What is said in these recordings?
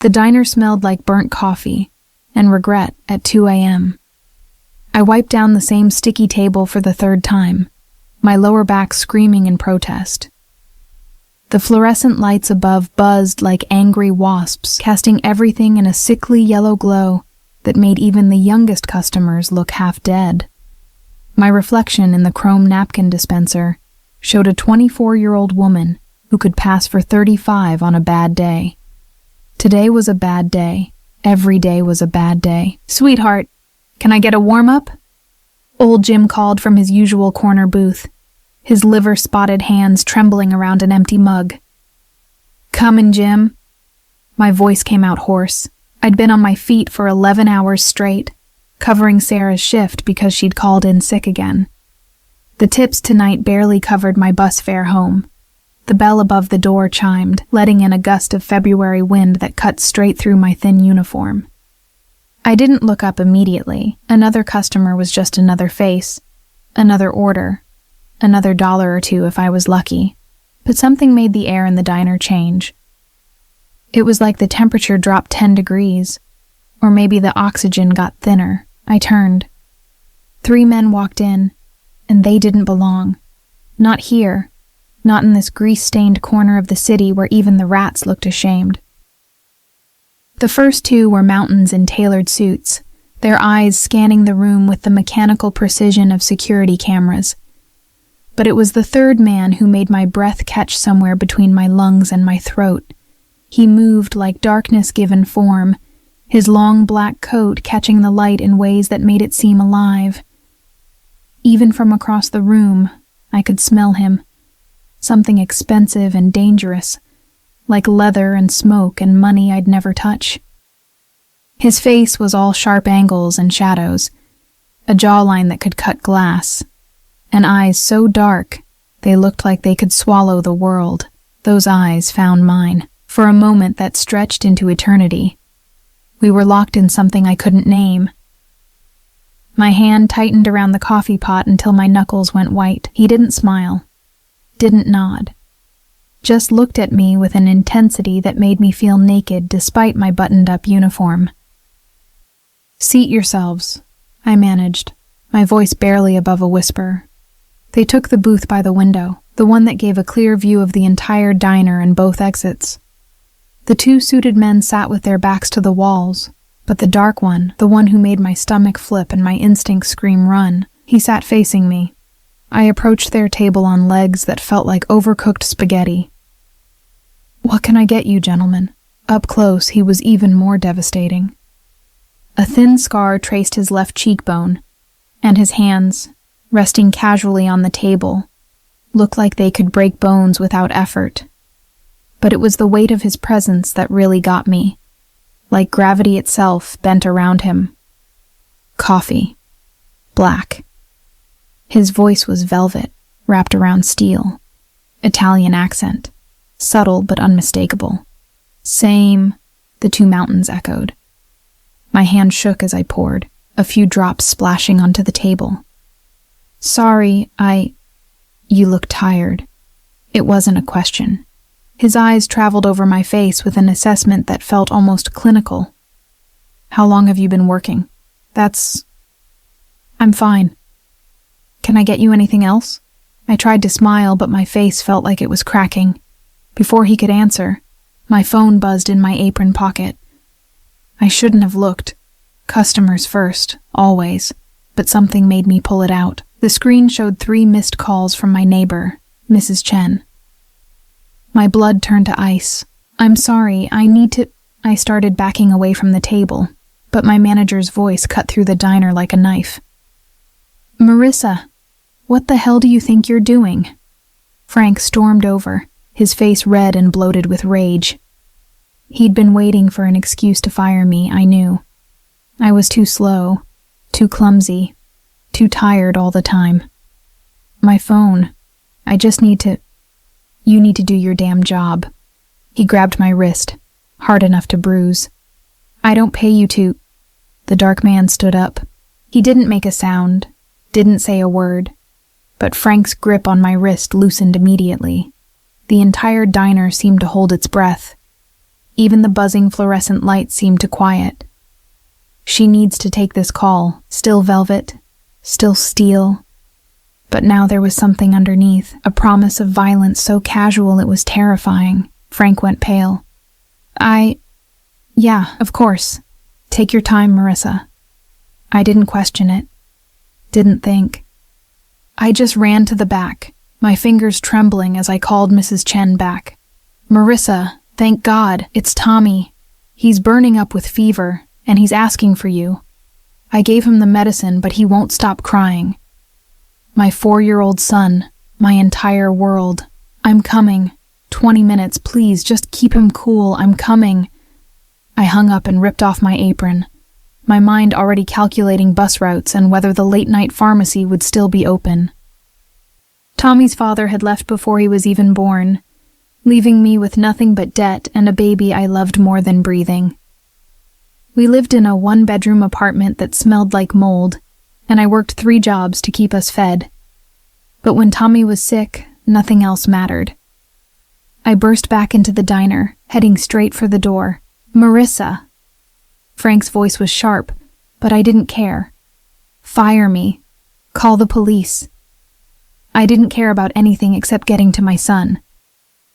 The diner smelled like burnt coffee and regret at 2 a.m. I wiped down the same sticky table for the third time, my lower back screaming in protest. The fluorescent lights above buzzed like angry wasps, casting everything in a sickly yellow glow that made even the youngest customers look half dead. My reflection in the chrome napkin dispenser showed a 24-year-old woman who could pass for 35 on a bad day. Today was a bad day. Every day was a bad day. "Sweetheart, can I get a warm-up?" Old Jim called from his usual corner booth, his liver-spotted hands trembling around an empty mug. "Comin', Jim." My voice came out hoarse. I'd been on my feet for 11 hours straight, covering Sarah's shift because she'd called in sick again. The tips tonight barely covered my bus fare home. The bell above the door chimed, letting in a gust of February wind that cut straight through my thin uniform. I didn't look up immediately. Another customer was just another face, another order, another $1 or $2 if I was lucky. But something made the air in the diner change. It was like the temperature dropped 10 degrees, or maybe the oxygen got thinner. I turned. 3 men walked in, and they didn't belong. Not here. Not in this grease-stained corner of the city where even the rats looked ashamed. The first 2 were mountains in tailored suits, their eyes scanning the room with the mechanical precision of security cameras. But it was the third man who made my breath catch somewhere between my lungs and my throat. He moved like darkness given form, his long black coat catching the light in ways that made it seem alive. Even from across the room, I could smell him. Something expensive and dangerous, like leather and smoke and money I'd never touch. His face was all sharp angles and shadows, a jawline that could cut glass, and eyes so dark they looked like they could swallow the world. Those eyes found mine, for a moment that stretched into eternity. We were locked in something I couldn't name. My hand tightened around the coffee pot until my knuckles went white. He didn't smile. Didn't nod, just looked at me with an intensity that made me feel naked despite my buttoned-up uniform. "Seat yourselves," I managed, my voice barely above a whisper. They took the booth by the window, the one that gave a clear view of the entire diner and both exits. The 2 suited men sat with their backs to the walls, but the dark one, the one who made my stomach flip and my instincts scream run, he sat facing me. I approached their table on legs that felt like overcooked spaghetti. "What can I get you, gentlemen?" Up close, he was even more devastating. A thin scar traced his left cheekbone, and his hands, resting casually on the table, looked like they could break bones without effort. But it was the weight of his presence that really got me, like gravity itself bent around him. Coffee. Black. His voice was velvet, wrapped around steel. Italian accent. Subtle but unmistakable. "Same," the 2 mountains echoed. My hand shook as I poured, a few drops splashing onto the table. "Sorry, You look tired." It wasn't a question. His eyes traveled over my face with an assessment that felt almost clinical. "How long have you been working?" "I'm fine. Can I get you anything else?" I tried to smile, but my face felt like it was cracking. Before he could answer, my phone buzzed in my apron pocket. I shouldn't have looked. Customers first, always, but something made me pull it out. The screen showed 3 missed calls from my neighbor, Mrs. Chen. My blood turned to ice. "I'm sorry, I started backing away from the table, but my manager's voice cut through the diner like a knife. "Marissa, what the hell do you think you're doing?" Frank stormed over, his face red and bloated with rage. He'd been waiting for an excuse to fire me, I knew. I was too slow, too clumsy, too tired all the time. "My phone. You need to do your damn job." He grabbed my wrist, hard enough to bruise. "I don't pay you to..." The dark man stood up. He didn't make a sound, didn't say a word, but Frank's grip on my wrist loosened immediately. The entire diner seemed to hold its breath. Even the buzzing fluorescent lights seemed to quiet. She needs to take this call. Still velvet, still steel. But now there was something underneath, a promise of violence so casual it was terrifying. Frank went pale. Yeah, of course. Take your time, Marissa. I didn't question it. Didn't think. I just ran to the back, my fingers trembling as I called Mrs. Chen back. Marissa, thank God, it's Tommy. He's burning up with fever, and he's asking for you. I gave him the medicine, but he won't stop crying. My 4-year-old son, my entire world. I'm coming. 20 minutes, please, just keep him cool. I'm coming. I hung up and ripped off my apron, my mind already calculating bus routes and whether the late-night pharmacy would still be open. Tommy's father had left before he was even born, leaving me with nothing but debt and a baby I loved more than breathing. We lived in a 1-bedroom apartment that smelled like mold, and I worked 3 jobs to keep us fed. But when Tommy was sick, nothing else mattered. I burst back into the diner, heading straight for the door. Marissa! Frank's voice was sharp, but I didn't care. Fire me. Call the police. I didn't care about anything except getting to my son.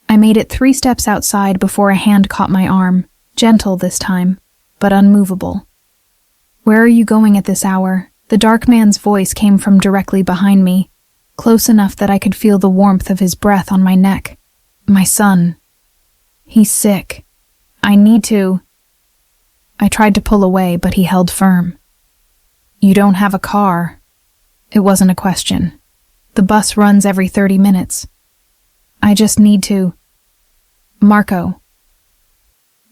I made it 3 steps outside before a hand caught my arm, gentle this time, but unmovable. Where are you going at this hour? The dark man's voice came from directly behind me, close enough that I could feel the warmth of his breath on my neck. My son. He's sick. I need to. I tried to pull away, but he held firm. You don't have a car. It wasn't a question. The bus runs every 30 minutes. I just need to. Marco.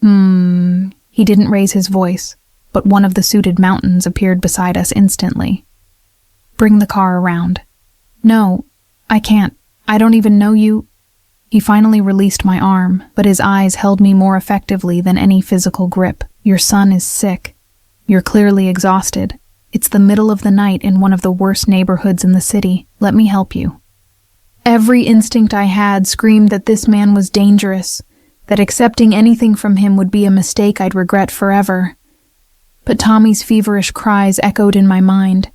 He didn't raise his voice, but one of the suited mountains appeared beside us instantly. Bring the car around. No, I can't. I don't even know you. He finally released my arm, but his eyes held me more effectively than any physical grip. Your son is sick. You're clearly exhausted. It's the middle of the night in one of the worst neighborhoods in the city. Let me help you. Every instinct I had screamed that this man was dangerous, that accepting anything from him would be a mistake I'd regret forever. But Tommy's feverish cries echoed in my mind,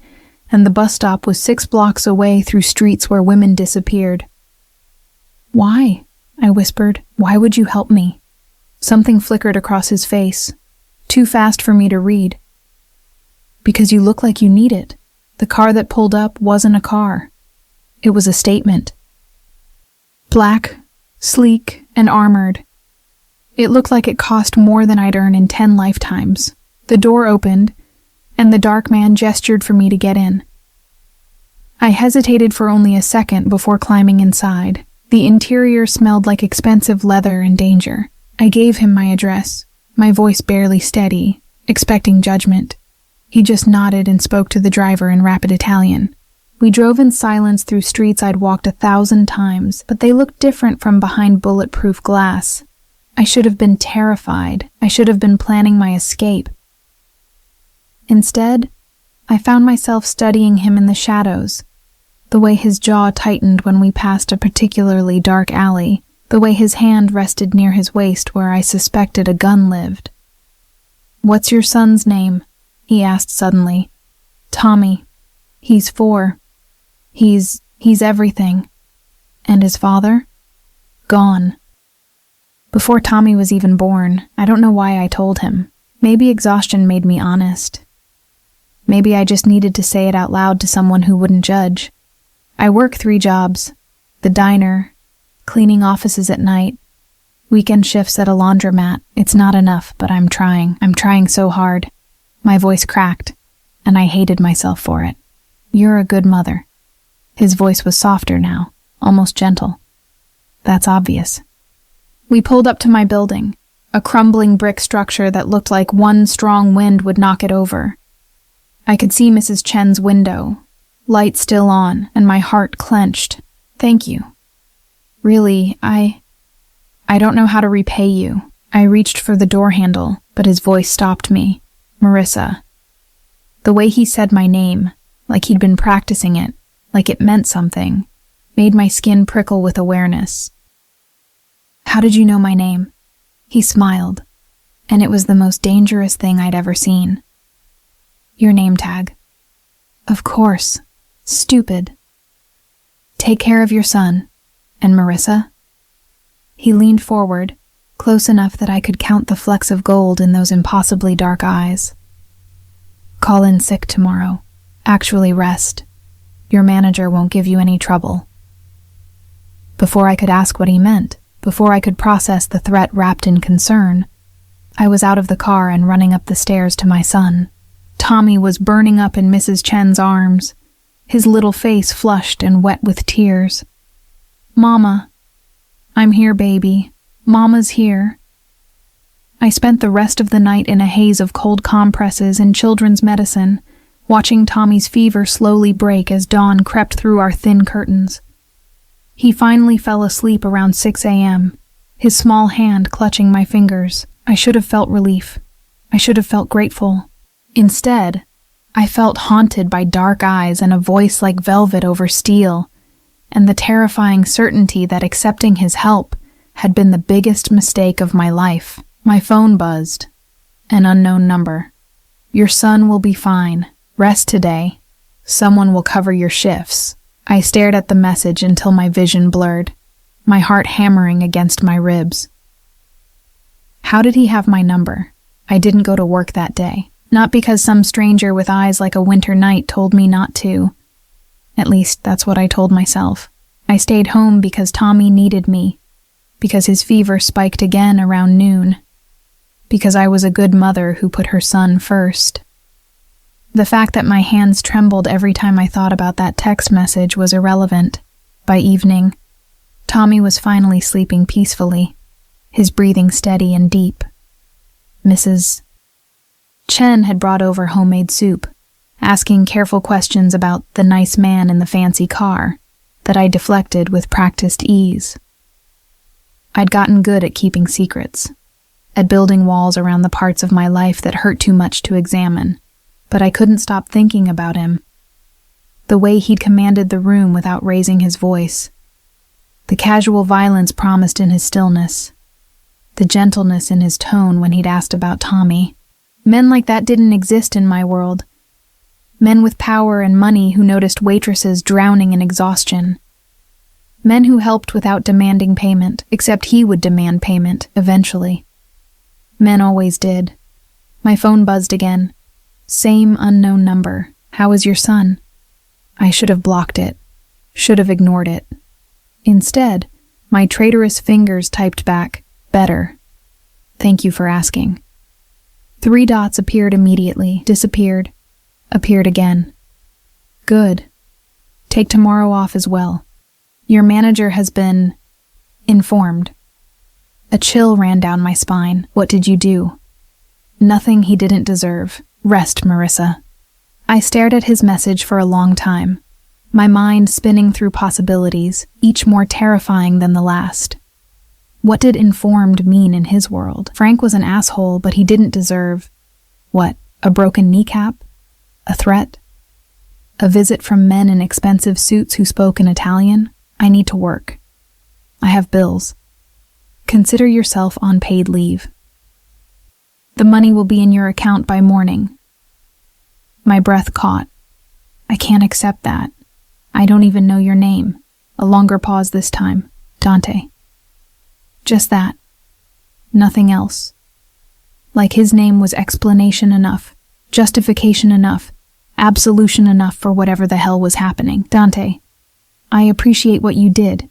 and the bus stop was 6 blocks away through streets where women disappeared. Why? I whispered. Why would you help me? Something flickered across his face, too fast for me to read. Because you look like you need it. The car that pulled up wasn't a car. It was a statement. Black, sleek, and armored. It looked like it cost more than I'd earn in 10 lifetimes. The door opened, and the dark man gestured for me to get in. I hesitated for only a second before climbing inside. The interior smelled like expensive leather and danger. I gave him my address, my voice barely steady, expecting judgment. He just nodded and spoke to the driver in rapid Italian. We drove in silence through streets I'd walked 1,000 times, but they looked different from behind bulletproof glass. I should have been terrified. I should have been planning my escape. Instead, I found myself studying him in the shadows. The way his jaw tightened when we passed a particularly dark alley, the way his hand rested near his waist where I suspected a gun lived. What's your son's name? He asked suddenly. Tommy. He's 4. He's everything. And his father? Gone. Before Tommy was even born, I don't know why I told him. Maybe exhaustion made me honest. Maybe I just needed to say it out loud to someone who wouldn't judge. I work 3 jobs. The diner, cleaning offices at night, weekend shifts at a laundromat. It's not enough, but I'm trying. I'm trying so hard. My voice cracked, and I hated myself for it. You're a good mother. His voice was softer now, almost gentle. That's obvious. We pulled up to my building, a crumbling brick structure that looked like one strong wind would knock it over. I could see Mrs. Chen's window, light still on, and my heart clenched. Thank you. Really, I don't know how to repay you. I reached for the door handle, but his voice stopped me. Marissa. The way he said my name, like he'd been practicing it, like it meant something, made my skin prickle with awareness. How did you know my name? He smiled, and it was the most dangerous thing I'd ever seen. Your name tag. Of course. Stupid. Take care of your son. And Marissa? He leaned forward, close enough that I could count the flecks of gold in those impossibly dark eyes. Call in sick tomorrow. Actually rest. Your manager won't give you any trouble. Before I could ask what he meant, before I could process the threat wrapped in concern, I was out of the car and running up the stairs to my son. Tommy was burning up in Mrs. Chen's arms, his little face flushed and wet with tears. Mama. I'm here, baby. Mama's here. I spent the rest of the night in a haze of cold compresses and children's medicine, watching Tommy's fever slowly break as dawn crept through our thin curtains. He finally fell asleep around 6 a.m., his small hand clutching my fingers. I should have felt relief. I should have felt grateful. Instead, I felt haunted by dark eyes and a voice like velvet over steel, and the terrifying certainty that accepting his help had been the biggest mistake of my life. My phone buzzed. An unknown number. Your son will be fine. Rest today. Someone will cover your shifts. I stared at the message until my vision blurred, my heart hammering against my ribs. How did he have my number? I didn't go to work that day. Not because some stranger with eyes like a winter night told me not to. At least, that's what I told myself. I stayed home because Tommy needed me, because his fever spiked again around noon, because I was a good mother who put her son first. The fact that my hands trembled every time I thought about that text message was irrelevant. By evening, Tommy was finally sleeping peacefully, his breathing steady and deep. Mrs. Chen had brought over homemade soup, asking careful questions about the nice man in the fancy car that I deflected with practiced ease. I'd gotten good at keeping secrets, at building walls around the parts of my life that hurt too much to examine, but I couldn't stop thinking about him. The way he'd commanded the room without raising his voice, the casual violence promised in his stillness, the gentleness in his tone when he'd asked about Tommy. Men like that didn't exist in my world. Men with power and money who noticed waitresses drowning in exhaustion. Men who helped without demanding payment, except he would demand payment, eventually. Men always did. My phone buzzed again. Same unknown number. How is your son? I should have blocked it. Should have ignored it. Instead, my traitorous fingers typed back, better. Thank you for asking. 3 dots appeared immediately, disappeared, appeared again. Good. Take tomorrow off as well. Your manager has been informed. A chill ran down my spine. What did you do? Nothing he didn't deserve. Rest, Marissa. I stared at his message for a long time, my mind spinning through possibilities, each more terrifying than the last. What did informed mean in his world? Frank was an asshole, but he didn't deserve... What? A broken kneecap? A threat? A visit from men in expensive suits who spoke in Italian? I need to work. I have bills. Consider yourself on paid leave. The money will be in your account by morning. My breath caught. I can't accept that. I don't even know your name. A longer pause this time. Dante. Just that. Nothing else. Like his name was explanation enough, justification enough, absolution enough for whatever the hell was happening. Dante, I appreciate what you did,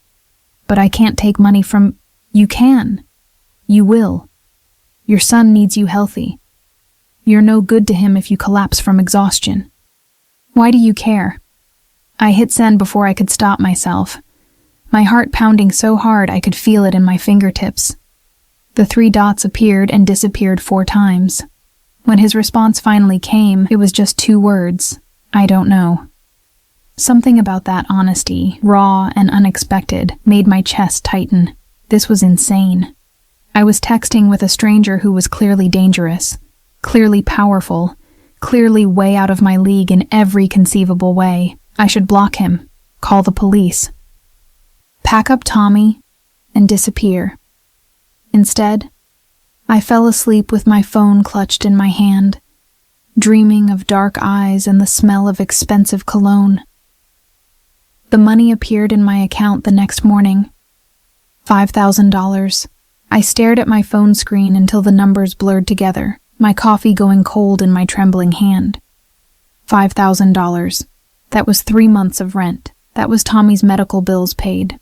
but I can't take money from... You can. You will. Your son needs you healthy. You're no good to him if you collapse from exhaustion. Why do you care? I hit send before I could stop myself, my heart pounding so hard I could feel it in my fingertips. The 3 dots appeared and disappeared 4 times. When his response finally came, it was just 2 words. I don't know. Something about that honesty, raw and unexpected, made my chest tighten. This was insane. I was texting with a stranger who was clearly dangerous, clearly powerful, clearly way out of my league in every conceivable way. I should block him, call the police, pack up Tommy, and disappear. Instead, I fell asleep with my phone clutched in my hand, dreaming of dark eyes and the smell of expensive cologne. The money appeared in my account the next morning. $5,000. I stared at my phone screen until the numbers blurred together, my coffee going cold in my trembling hand. $5,000. That was 3 months of rent. That was Tommy's medical bills paid.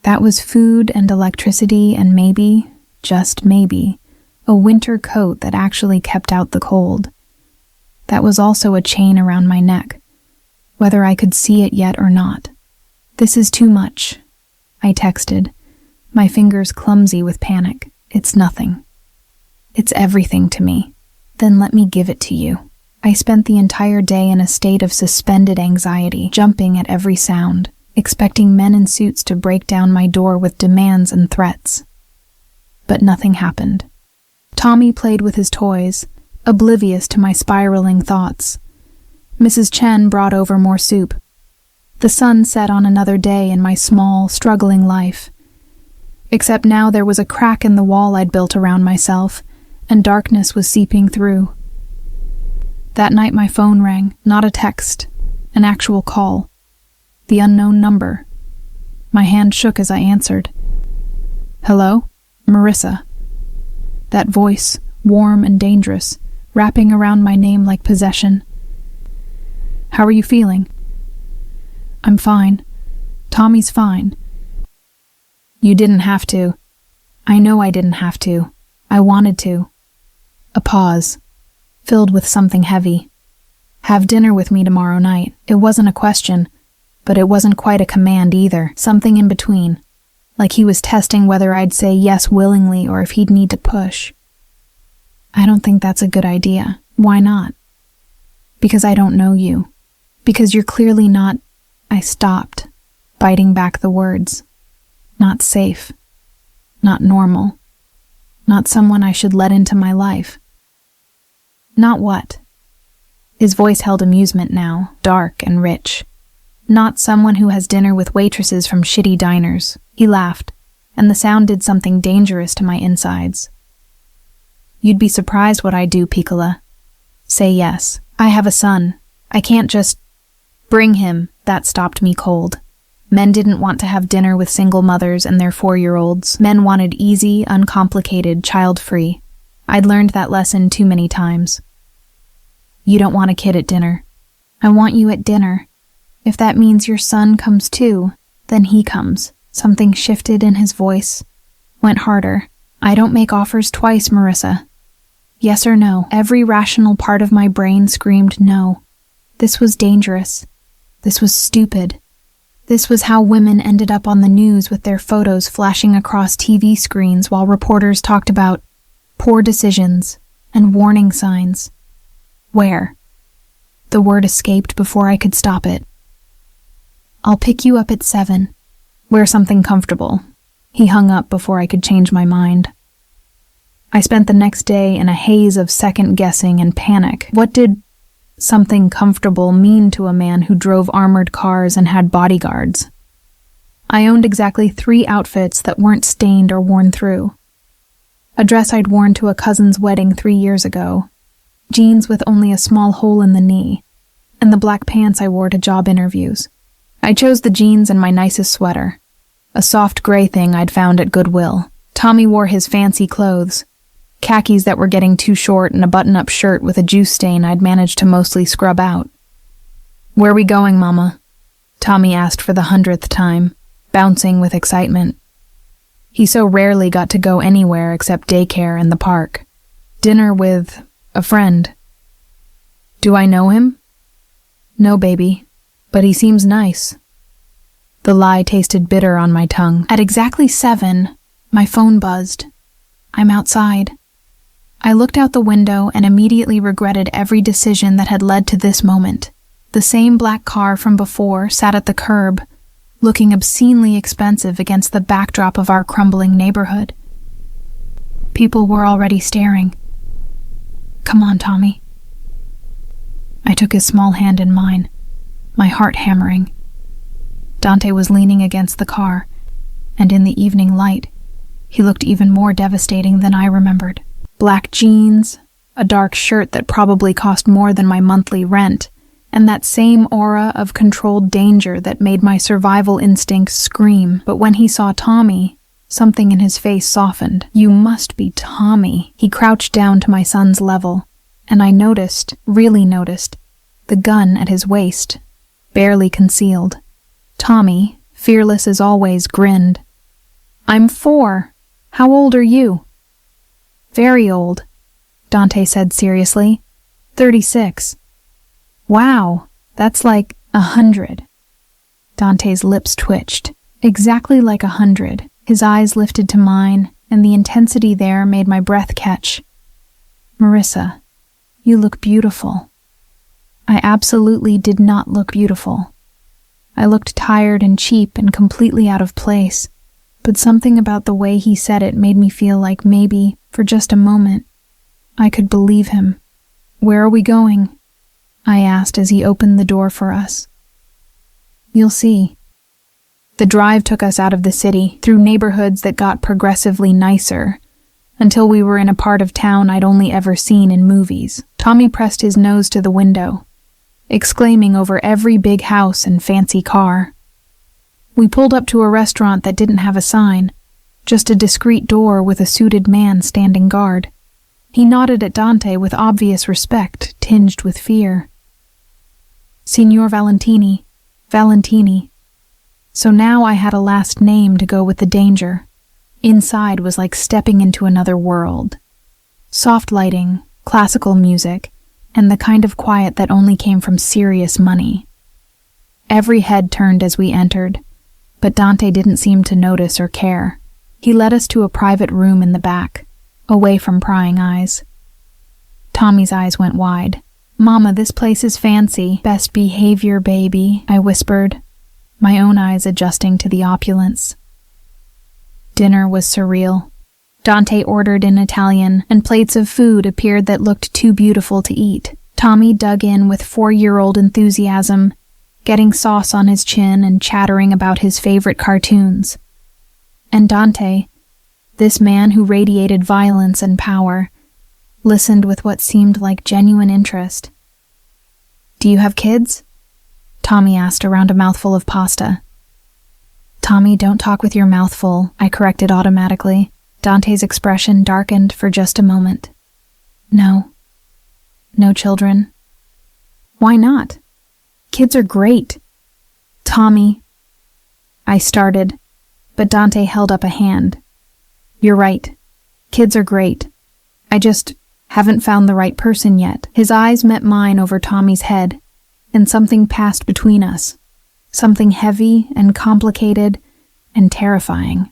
That was food and electricity and maybe, just maybe, a winter coat that actually kept out the cold. That was also a chain around my neck, whether I could see it yet or not. "This is too much," I texted, my fingers clumsy with panic. "It's nothing. It's everything to me." "Then let me give it to you." I spent the entire day in a state of suspended anxiety, jumping at every sound, expecting men in suits to break down my door with demands and threats. But nothing happened. Tommy played with his toys, oblivious to my spiraling thoughts. Mrs. Chen brought over more soup. The sun set on another day in my small, struggling life. Except now there was a crack in the wall I'd built around myself, and darkness was seeping through. That night my phone rang, not a text, an actual call. The unknown number. My hand shook as I answered. "Hello? Marissa." That voice, warm and dangerous, wrapping around my name like possession. "How are you feeling?" "I'm fine. Tommy's fine." "You didn't have to." "I know I didn't have to. I wanted to." A pause, filled with something heavy. "Have dinner with me tomorrow night." It wasn't a question, but it wasn't quite a command either, something in between, like he was testing whether I'd say yes willingly or if he'd need to push. "I don't think that's a good idea." "Why not?" "Because I don't know you. Because you're clearly not—" I stopped, biting back the words. "Not safe. Not normal. Not someone I should let into my life." "Not what?" His voice held amusement now, dark and rich. "Not someone who has dinner with waitresses from shitty diners." He laughed, and the sound did something dangerous to my insides. "You'd be surprised what I do, Piccola. Say yes. I have a son. I can't just bring him." That stopped me cold. Men didn't want to have dinner with single mothers and their 4-year-olds. Men wanted easy, uncomplicated, child-free. I'd learned that lesson too many times. "You don't want a kid at dinner." "I want you at dinner. If that means your son comes too, then he comes." Something shifted in his voice, went harder. "I don't make offers twice, Marissa. Yes or no." Every rational part of my brain screamed no. This was dangerous. This was stupid. This was how women ended up on the news with their photos flashing across TV screens while reporters talked about poor decisions and warning signs. Where? The word escaped before I could stop it. "I'll pick you up at 7. Wear something comfortable." He hung up before I could change my mind. I spent the next day in a haze of second-guessing and panic. What did something comfortable mean to a man who drove armored cars and had bodyguards? I owned exactly 3 outfits that weren't stained or worn through. A dress I'd worn to a cousin's wedding 3 years ago, jeans with only a small hole in the knee, and the black pants I wore to job interviews. I chose the jeans and my nicest sweater, a soft gray thing I'd found at Goodwill. Tommy wore his fancy clothes, khakis that were getting too short and a button-up shirt with a juice stain I'd managed to mostly scrub out. "Where we going, Mama?" Tommy asked for the 100th time, bouncing with excitement. He so rarely got to go anywhere except daycare and the park. "Dinner with a friend." "Do I know him?" "No, baby, but he seems nice." The lie tasted bitter on my tongue. At exactly 7, my phone buzzed. I'm outside. I looked out the window and immediately regretted every decision that had led to this moment. The same black car from before sat at the curb, looking obscenely expensive against the backdrop of our crumbling neighborhood. People were already staring. "Come on, Tommy." I took his small hand in mine, my heart hammering. Dante was leaning against the car, and in the evening light, He looked even more devastating than I remembered. Black jeans, a dark shirt that probably cost more than my monthly rent, and that same aura of controlled danger that made my survival instincts scream. But when he saw Tommy, something in his face softened. "You must be Tommy." He crouched down to my son's level, and I noticed, really noticed, the gun at his waist, barely concealed. Tommy, fearless as always, grinned. "I'm 4. How old are you?" "Very old," Dante said seriously. 36. "Wow, that's like 100. Dante's lips twitched. Exactly like 100. His eyes lifted to mine, and the intensity there made my breath catch. "Marissa, you look beautiful." I absolutely did not look beautiful. I looked tired and cheap and completely out of place, but something about the way he said it made me feel like maybe, for just a moment, I could believe him. "Where are we going?" I asked as he opened the door for us. "You'll see." The drive took us out of the city, through neighborhoods that got progressively nicer, until we were in a part of town I'd only ever seen in movies. Tommy pressed his nose to the window, exclaiming over every big house and fancy car. We pulled up to a restaurant that didn't have a sign, just a discreet door with a suited man standing guard. He nodded at Dante with obvious respect, tinged with fear. "Signor Valentini." Valentini. So now I had a last name to go with the danger. Inside was like stepping into another world. Soft lighting, classical music, and the kind of quiet that only came from serious money. Every head turned as we entered, but Dante didn't seem to notice or care. He led us to a private room in the back, away from prying eyes. Tommy's eyes went wide. "Mama, this place is fancy. Best behavior, baby," I whispered, my own eyes adjusting to the opulence. Dinner was surreal. Dante ordered in Italian, and plates of food appeared that looked too beautiful to eat. Tommy dug in with 4-year-old enthusiasm, getting sauce on his chin and chattering about his favorite cartoons. And Dante, this man who radiated violence and power, listened with what seemed like genuine interest. "Do you have kids?" Tommy asked around a mouthful of pasta. "Tommy, don't talk with your mouth full," I corrected automatically. Dante's expression darkened for just a moment. "No. No children." "Why not? Kids are great." "Tommy," I started, but Dante held up a hand. "You're right. Kids are great. I just haven't found the right person yet." His eyes met mine over Tommy's head, and something passed between us. Something heavy and complicated and terrifying.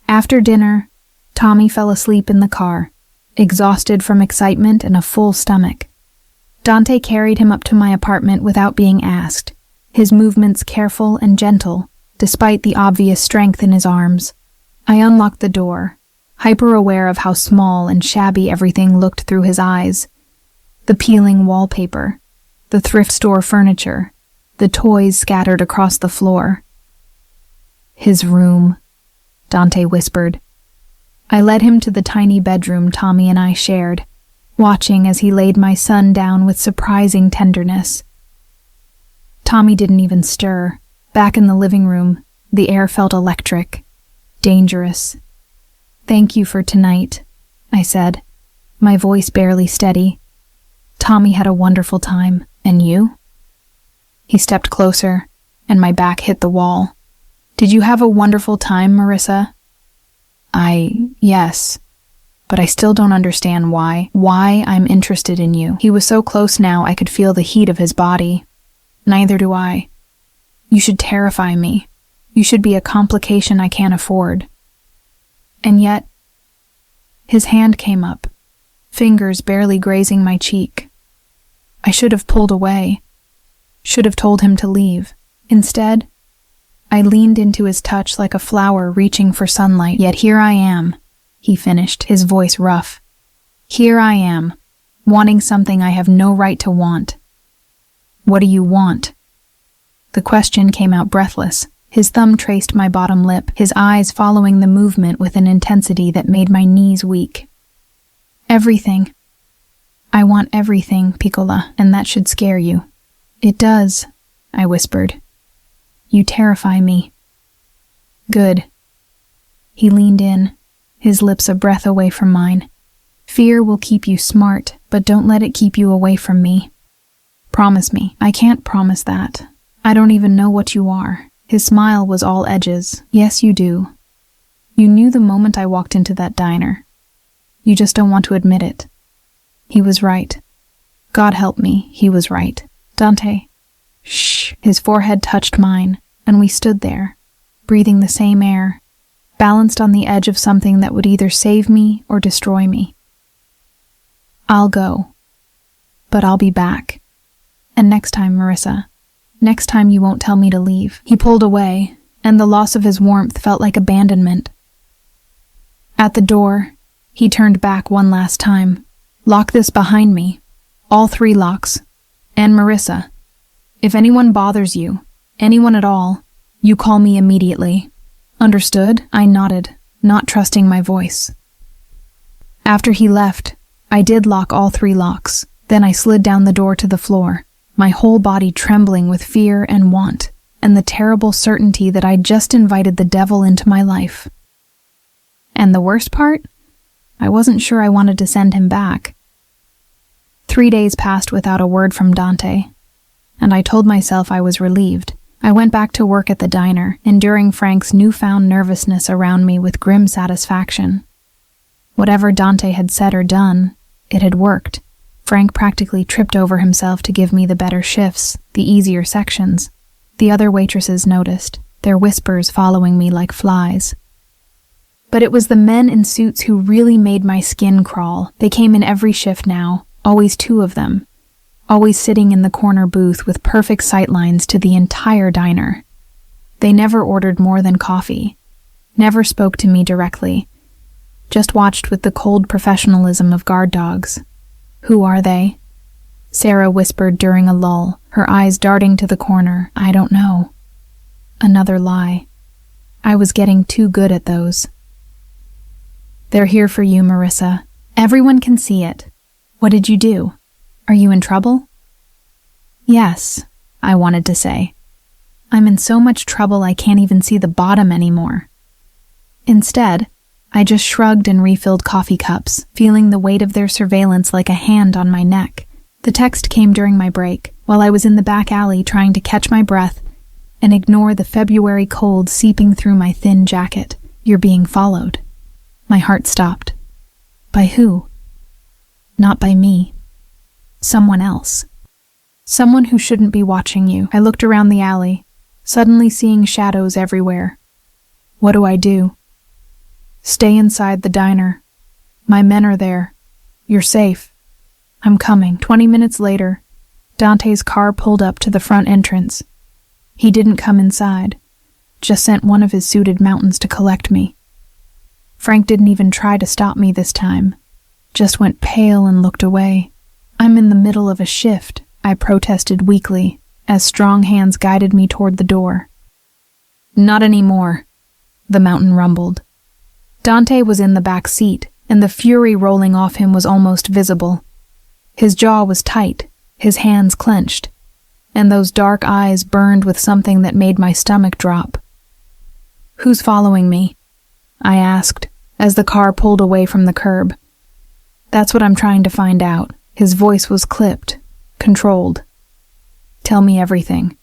After dinner, Tommy fell asleep in the car, exhausted from excitement and a full stomach. Dante carried him up to my apartment without being asked, his movements careful and gentle, despite the obvious strength in his arms. I unlocked the door, hyper-aware of how small and shabby everything looked through his eyes. The peeling wallpaper, the thrift store furniture, the toys scattered across the floor. "His room," Dante whispered. I led him to the tiny bedroom Tommy and I shared, watching as he laid my son down with surprising tenderness. Tommy didn't even stir. Back in the living room, the air felt electric, dangerous. "Thank you for tonight," I said, my voice barely steady. "Tommy had a wonderful time, and you?" He stepped closer, and my back hit the wall. "Did you have a wonderful time, Marissa?" Yes, but I still don't understand why I'm interested in you." He was so close now I could feel the heat of his body. "Neither do I. You should terrify me. You should be a complication I can't afford." And yet, his hand came up, fingers barely grazing my cheek. I should have pulled away, should have told him to leave. Instead, I leaned into his touch like a flower reaching for sunlight. "Yet here I am," he finished, his voice rough. "Here I am, wanting something I have no right to want." "What do you want?" The question came out breathless, His thumb traced my bottom lip, his eyes following the movement with an intensity that made my knees weak. Everything. I want everything, Piccola, and that should scare you. It does, I whispered. You terrify me. Good. He leaned in, his lips a breath away from mine. Fear will keep you smart, but don't let it keep you away from me. Promise me. I can't promise that. I don't even know what you are. His smile was all edges. Yes, you do. You knew the moment I walked into that diner. You just don't want to admit it. He was right. God help me, he was right. Dante. Shh. His forehead touched mine, and we stood there, breathing the same air, balanced on the edge of something that would either save me or destroy me. I'll go. But I'll be back. And next time, Marissa, next time you won't tell me to leave. He pulled away, and the loss of his warmth felt like abandonment. At the door, he turned back one last time. Lock this behind me. All 3 locks. And Marissa, if anyone bothers you, anyone at all, you call me immediately. Understood? I nodded, not trusting my voice. After he left, I did lock all 3 locks. Then I slid down the door to the floor, my whole body trembling with fear and want, and the terrible certainty that I'd just invited the devil into my life. And the worst part? I wasn't sure I wanted to send him back. 3 days passed without a word from Dante, and I told myself I was relieved. I went back to work at the diner, enduring Frank's newfound nervousness around me with grim satisfaction. Whatever Dante had said or done, it had worked. Frank practically tripped over himself to give me the better shifts, the easier sections. The other waitresses noticed, their whispers following me like flies. But it was the men in suits who really made my skin crawl. They came in every shift now, always 2 of them, always sitting in the corner booth with perfect sightlines to the entire diner. They never ordered more than coffee, never spoke to me directly, just watched with the cold professionalism of guard dogs. Who are they? Sarah whispered during a lull, her eyes darting to the corner. I don't know. Another lie. I was getting too good at those. They're here for you, Marissa. Everyone can see it. What did you do? Are you in trouble? Yes, I wanted to say. I'm in so much trouble I can't even see the bottom anymore. Instead, I just shrugged and refilled coffee cups, feeling the weight of their surveillance like a hand on my neck. The text came during my break, while I was in the back alley trying to catch my breath and ignore the February cold seeping through my thin jacket. You're being followed. My heart stopped. By who? Not by me. Someone else. Someone who shouldn't be watching you. I looked around the alley, suddenly seeing shadows everywhere. What do? Stay inside the diner. My men are there. You're safe. I'm coming. 20 minutes later, Dante's car pulled up to the front entrance. He didn't come inside, just sent one of his suited mountains to collect me. Frank didn't even try to stop me this time, just went pale and looked away. I'm in the middle of a shift, I protested weakly, as strong hands guided me toward the door. Not anymore, the mountain rumbled. Dante was in the back seat, and the fury rolling off him was almost visible. His jaw was tight, his hands clenched, and those dark eyes burned with something that made my stomach drop. Who's following me? I asked, as the car pulled away from the curb. That's what I'm trying to find out. His voice was clipped, controlled. Tell me everything.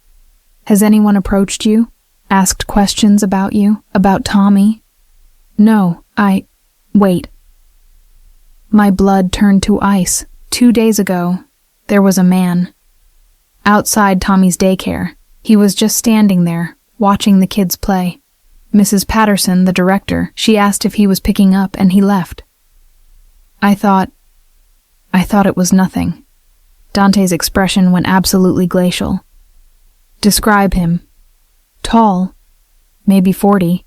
Has anyone approached you? Asked questions about you? About Tommy? No, Wait. My blood turned to ice. 2 days ago, there was a man. Outside Tommy's daycare. He was just standing there, watching the kids play. Mrs. Patterson, the director, she asked if he was picking up, and he left. I thought it was nothing. Dante's expression went absolutely glacial. Describe him. Tall, maybe 40.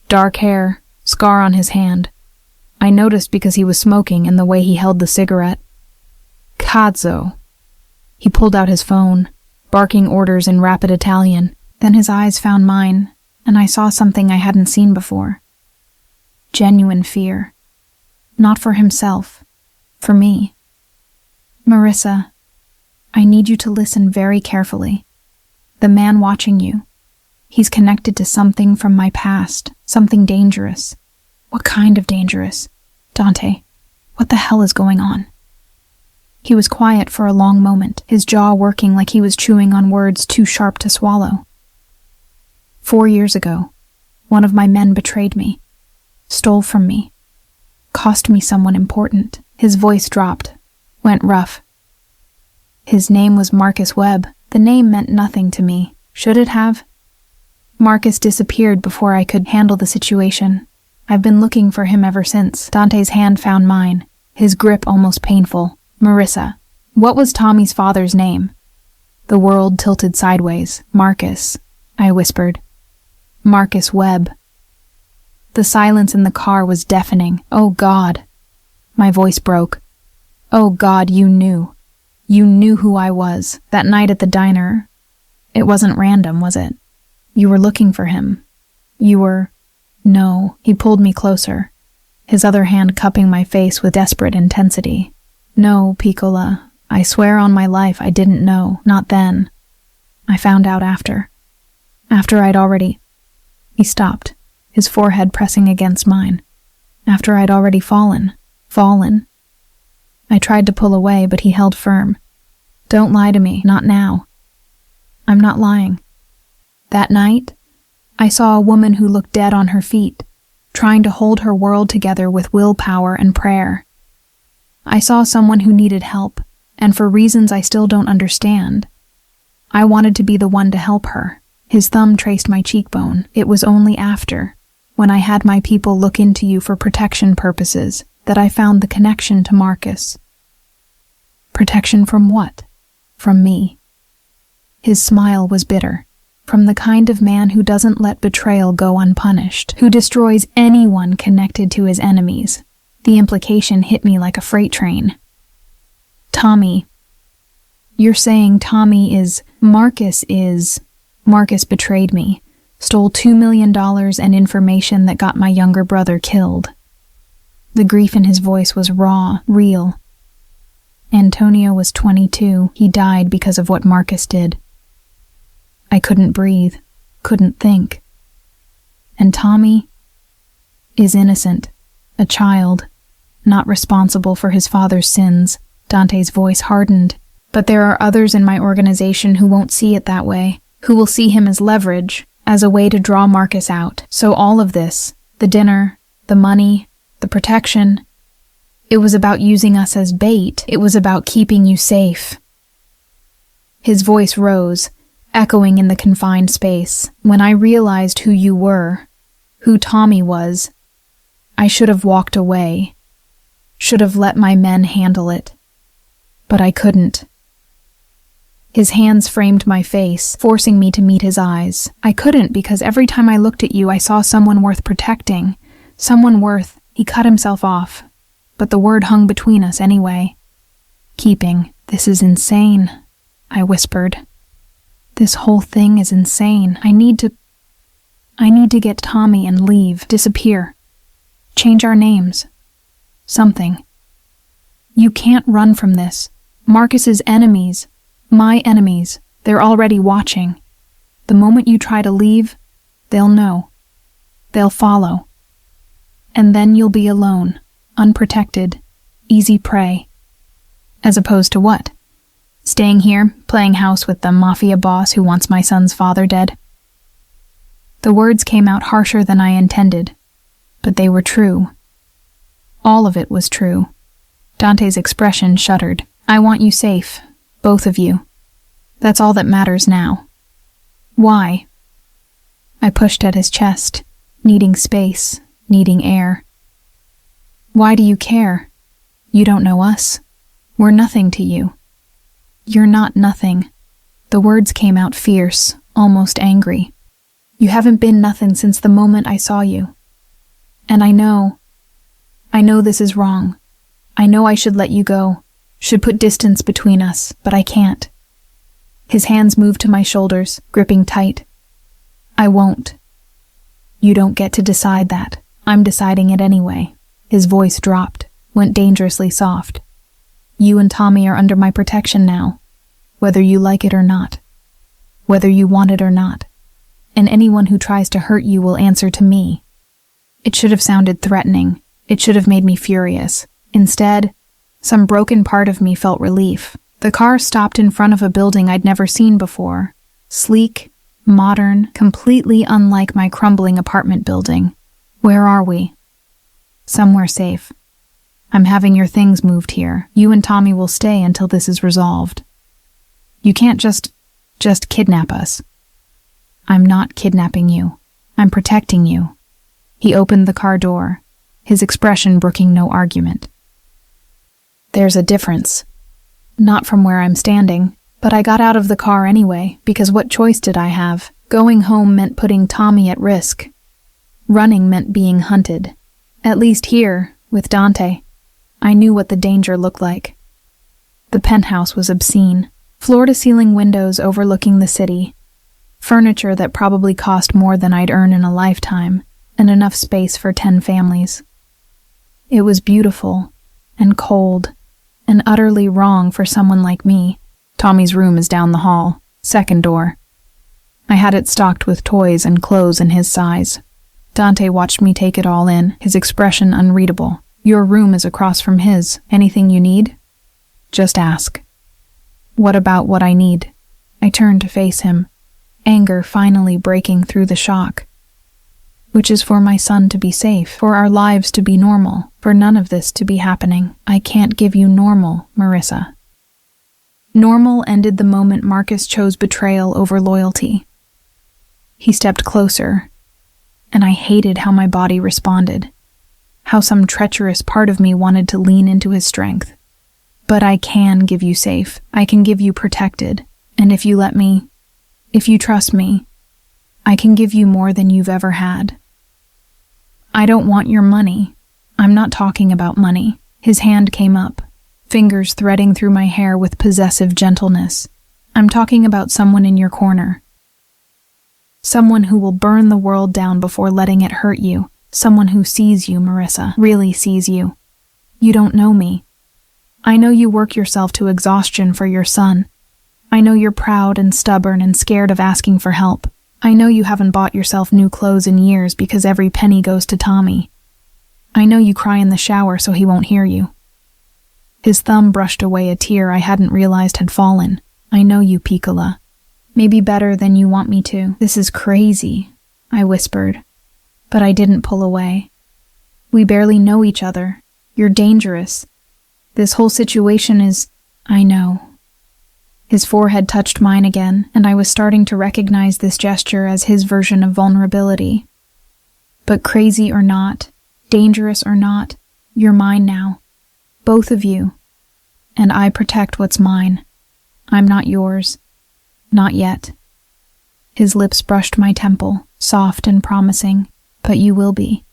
Dark hair, scar on his hand. I noticed because he was smoking and the way he held the cigarette. Cazzo. He pulled out his phone, barking orders in rapid Italian. Then his eyes found mine, and I saw something I hadn't seen before. Genuine fear. Not for himself, for me. Marissa, I need you to listen very carefully. The man watching you, he's connected to something from my past, something dangerous. What kind of dangerous? Dante, what the hell is going on? He was quiet for a long moment, his jaw working like he was chewing on words too sharp to swallow. 4 years ago, one of my men betrayed me, stole from me, cost me someone important. His voice dropped, went rough. His name was Marcus Webb. The name meant nothing to me. Should it have? Marcus disappeared before I could handle the situation. I've been looking for him ever since. Dante's hand found mine, his grip almost painful. Marissa, what was Tommy's father's name? The world tilted sideways. Marcus, I whispered. Marcus Webb. The silence in the car was deafening. Oh God. My voice broke. Oh God, you knew. You knew who I was. That night at the diner. It wasn't random, was it? You were looking for him. You were... No, he pulled me closer, his other hand cupping my face with desperate intensity. No, Piccola, I swear on my life I didn't know, not then. I found out after. After I'd already... He stopped, his forehead pressing against mine. After I'd already fallen. Fallen? I tried to pull away, but he held firm. Don't lie to me, not now. I'm not lying. That night, I saw a woman who looked dead on her feet, trying to hold her world together with willpower and prayer. I saw someone who needed help, and for reasons I still don't understand. I wanted to be the one to help her. His thumb traced my cheekbone. It was only after, when I had my people look into you for protection purposes, that I found the connection to Marcus. Protection from what? From me. His smile was bitter. From the kind of man who doesn't let betrayal go unpunished, who destroys anyone connected to his enemies. The implication hit me like a freight train. Tommy. You're saying Tommy is... Marcus betrayed me, stole $2 million and information that got my younger brother killed. The grief in his voice was raw, real. Antonio was 22. He died because of what Marcus did. I couldn't breathe, couldn't think. And Tommy is innocent, a child, not responsible for his father's sins. Dante's voice hardened. But there are others in my organization who won't see it that way, who will see him as leverage, as a way to draw Marcus out. So all of this, the dinner, the money, the protection, it was about using us as bait. It was about keeping you safe. His voice rose, echoing in the confined space. When I realized who you were, who Tommy was, I should have walked away, should have let my men handle it. But I couldn't. His hands framed my face, forcing me to meet his eyes. I couldn't because every time I looked at you, I saw someone worth protecting, someone worth... He cut himself off, but the word hung between us anyway. Keeping. This is insane, I whispered. This whole thing is insane. I need to get Tommy and leave, disappear. Change our names. Something. You can't run from this. Marcus's enemies, my enemies, they're already watching. The moment you try to leave, they'll know. They'll follow. And then you'll be alone, unprotected, easy prey. As opposed to what? Staying here, playing house with the Mafia boss who wants my son's father dead? The words came out harsher than I intended, but they were true. All of it was true. Dante's expression shuddered. I want you safe, both of you. That's all that matters now. Why? I pushed at his chest, needing space, needing air. Why do you care? You don't know us. We're nothing to you. You're not nothing. The words came out fierce, almost angry. You haven't been nothing since the moment I saw you. And I know this is wrong. I know I should let you go, should put distance between us, but I can't. His hands moved to my shoulders, gripping tight. I won't. You don't get to decide that. I'm deciding it anyway. His voice dropped, went dangerously soft. You and Tommy are under my protection now, whether you like it or not, whether you want it or not, and anyone who tries to hurt you will answer to me. It should have sounded threatening. It should have made me furious. Instead, some broken part of me felt relief. The car stopped in front of a building I'd never seen before. Sleek, modern, completely unlike my crumbling apartment building. Where are we? Somewhere safe. I'm having your things moved here. You and Tommy will stay until this is resolved. You can't just kidnap us. I'm not kidnapping you. I'm protecting you. He opened the car door, his expression brooking no argument. There's a difference. Not from where I'm standing, but I got out of the car anyway, because what choice did I have? Going home meant putting Tommy at risk. Running meant being hunted. At least here, with Dante. I knew what the danger looked like. The penthouse was obscene. Floor-to-ceiling windows overlooking the city. Furniture that probably cost more than I'd earn in a lifetime, and enough space for 10 families. It was beautiful, and cold, and utterly wrong for someone like me. Tommy's room is down the hall, second door. I had it stocked with toys and clothes in his size. Dante watched me take it all in, his expression unreadable. Your room is across from his. Anything you need? Just ask. What about what I need? I turned to face him, anger finally breaking through the shock. Which is for my son to be safe, for our lives to be normal, for none of this to be happening. I can't give you normal, Marissa. Normal ended the moment Marcus chose betrayal over loyalty. He stepped closer, and I hated how my body responded, how some treacherous part of me wanted to lean into his strength. But I can give you safe, I can give you protected, and if you let me, if you trust me, I can give you more than you've ever had. I don't want your money. I'm not talking about money. His hand came up, fingers threading through my hair with possessive gentleness. I'm talking about someone in your corner. Someone who will burn the world down before letting it hurt you. Someone who sees you, Marissa, really sees you. You don't know me. I know you work yourself to exhaustion for your son. I know you're proud and stubborn and scared of asking for help. I know you haven't bought yourself new clothes in years because every penny goes to Tommy. I know you cry in the shower so he won't hear you. His thumb brushed away a tear I hadn't realized had fallen. I know you, Piccola. Maybe better than you want me to. This is crazy, I whispered. But I didn't pull away. We barely know each other. You're dangerous. This whole situation is... I know. His forehead touched mine again, and I was starting to recognize this gesture as his version of vulnerability. But crazy or not, dangerous or not, you're mine now. Both of you. And I protect what's mine. I'm not yours. Not yet. His lips brushed my temple, soft and promising, but you will be.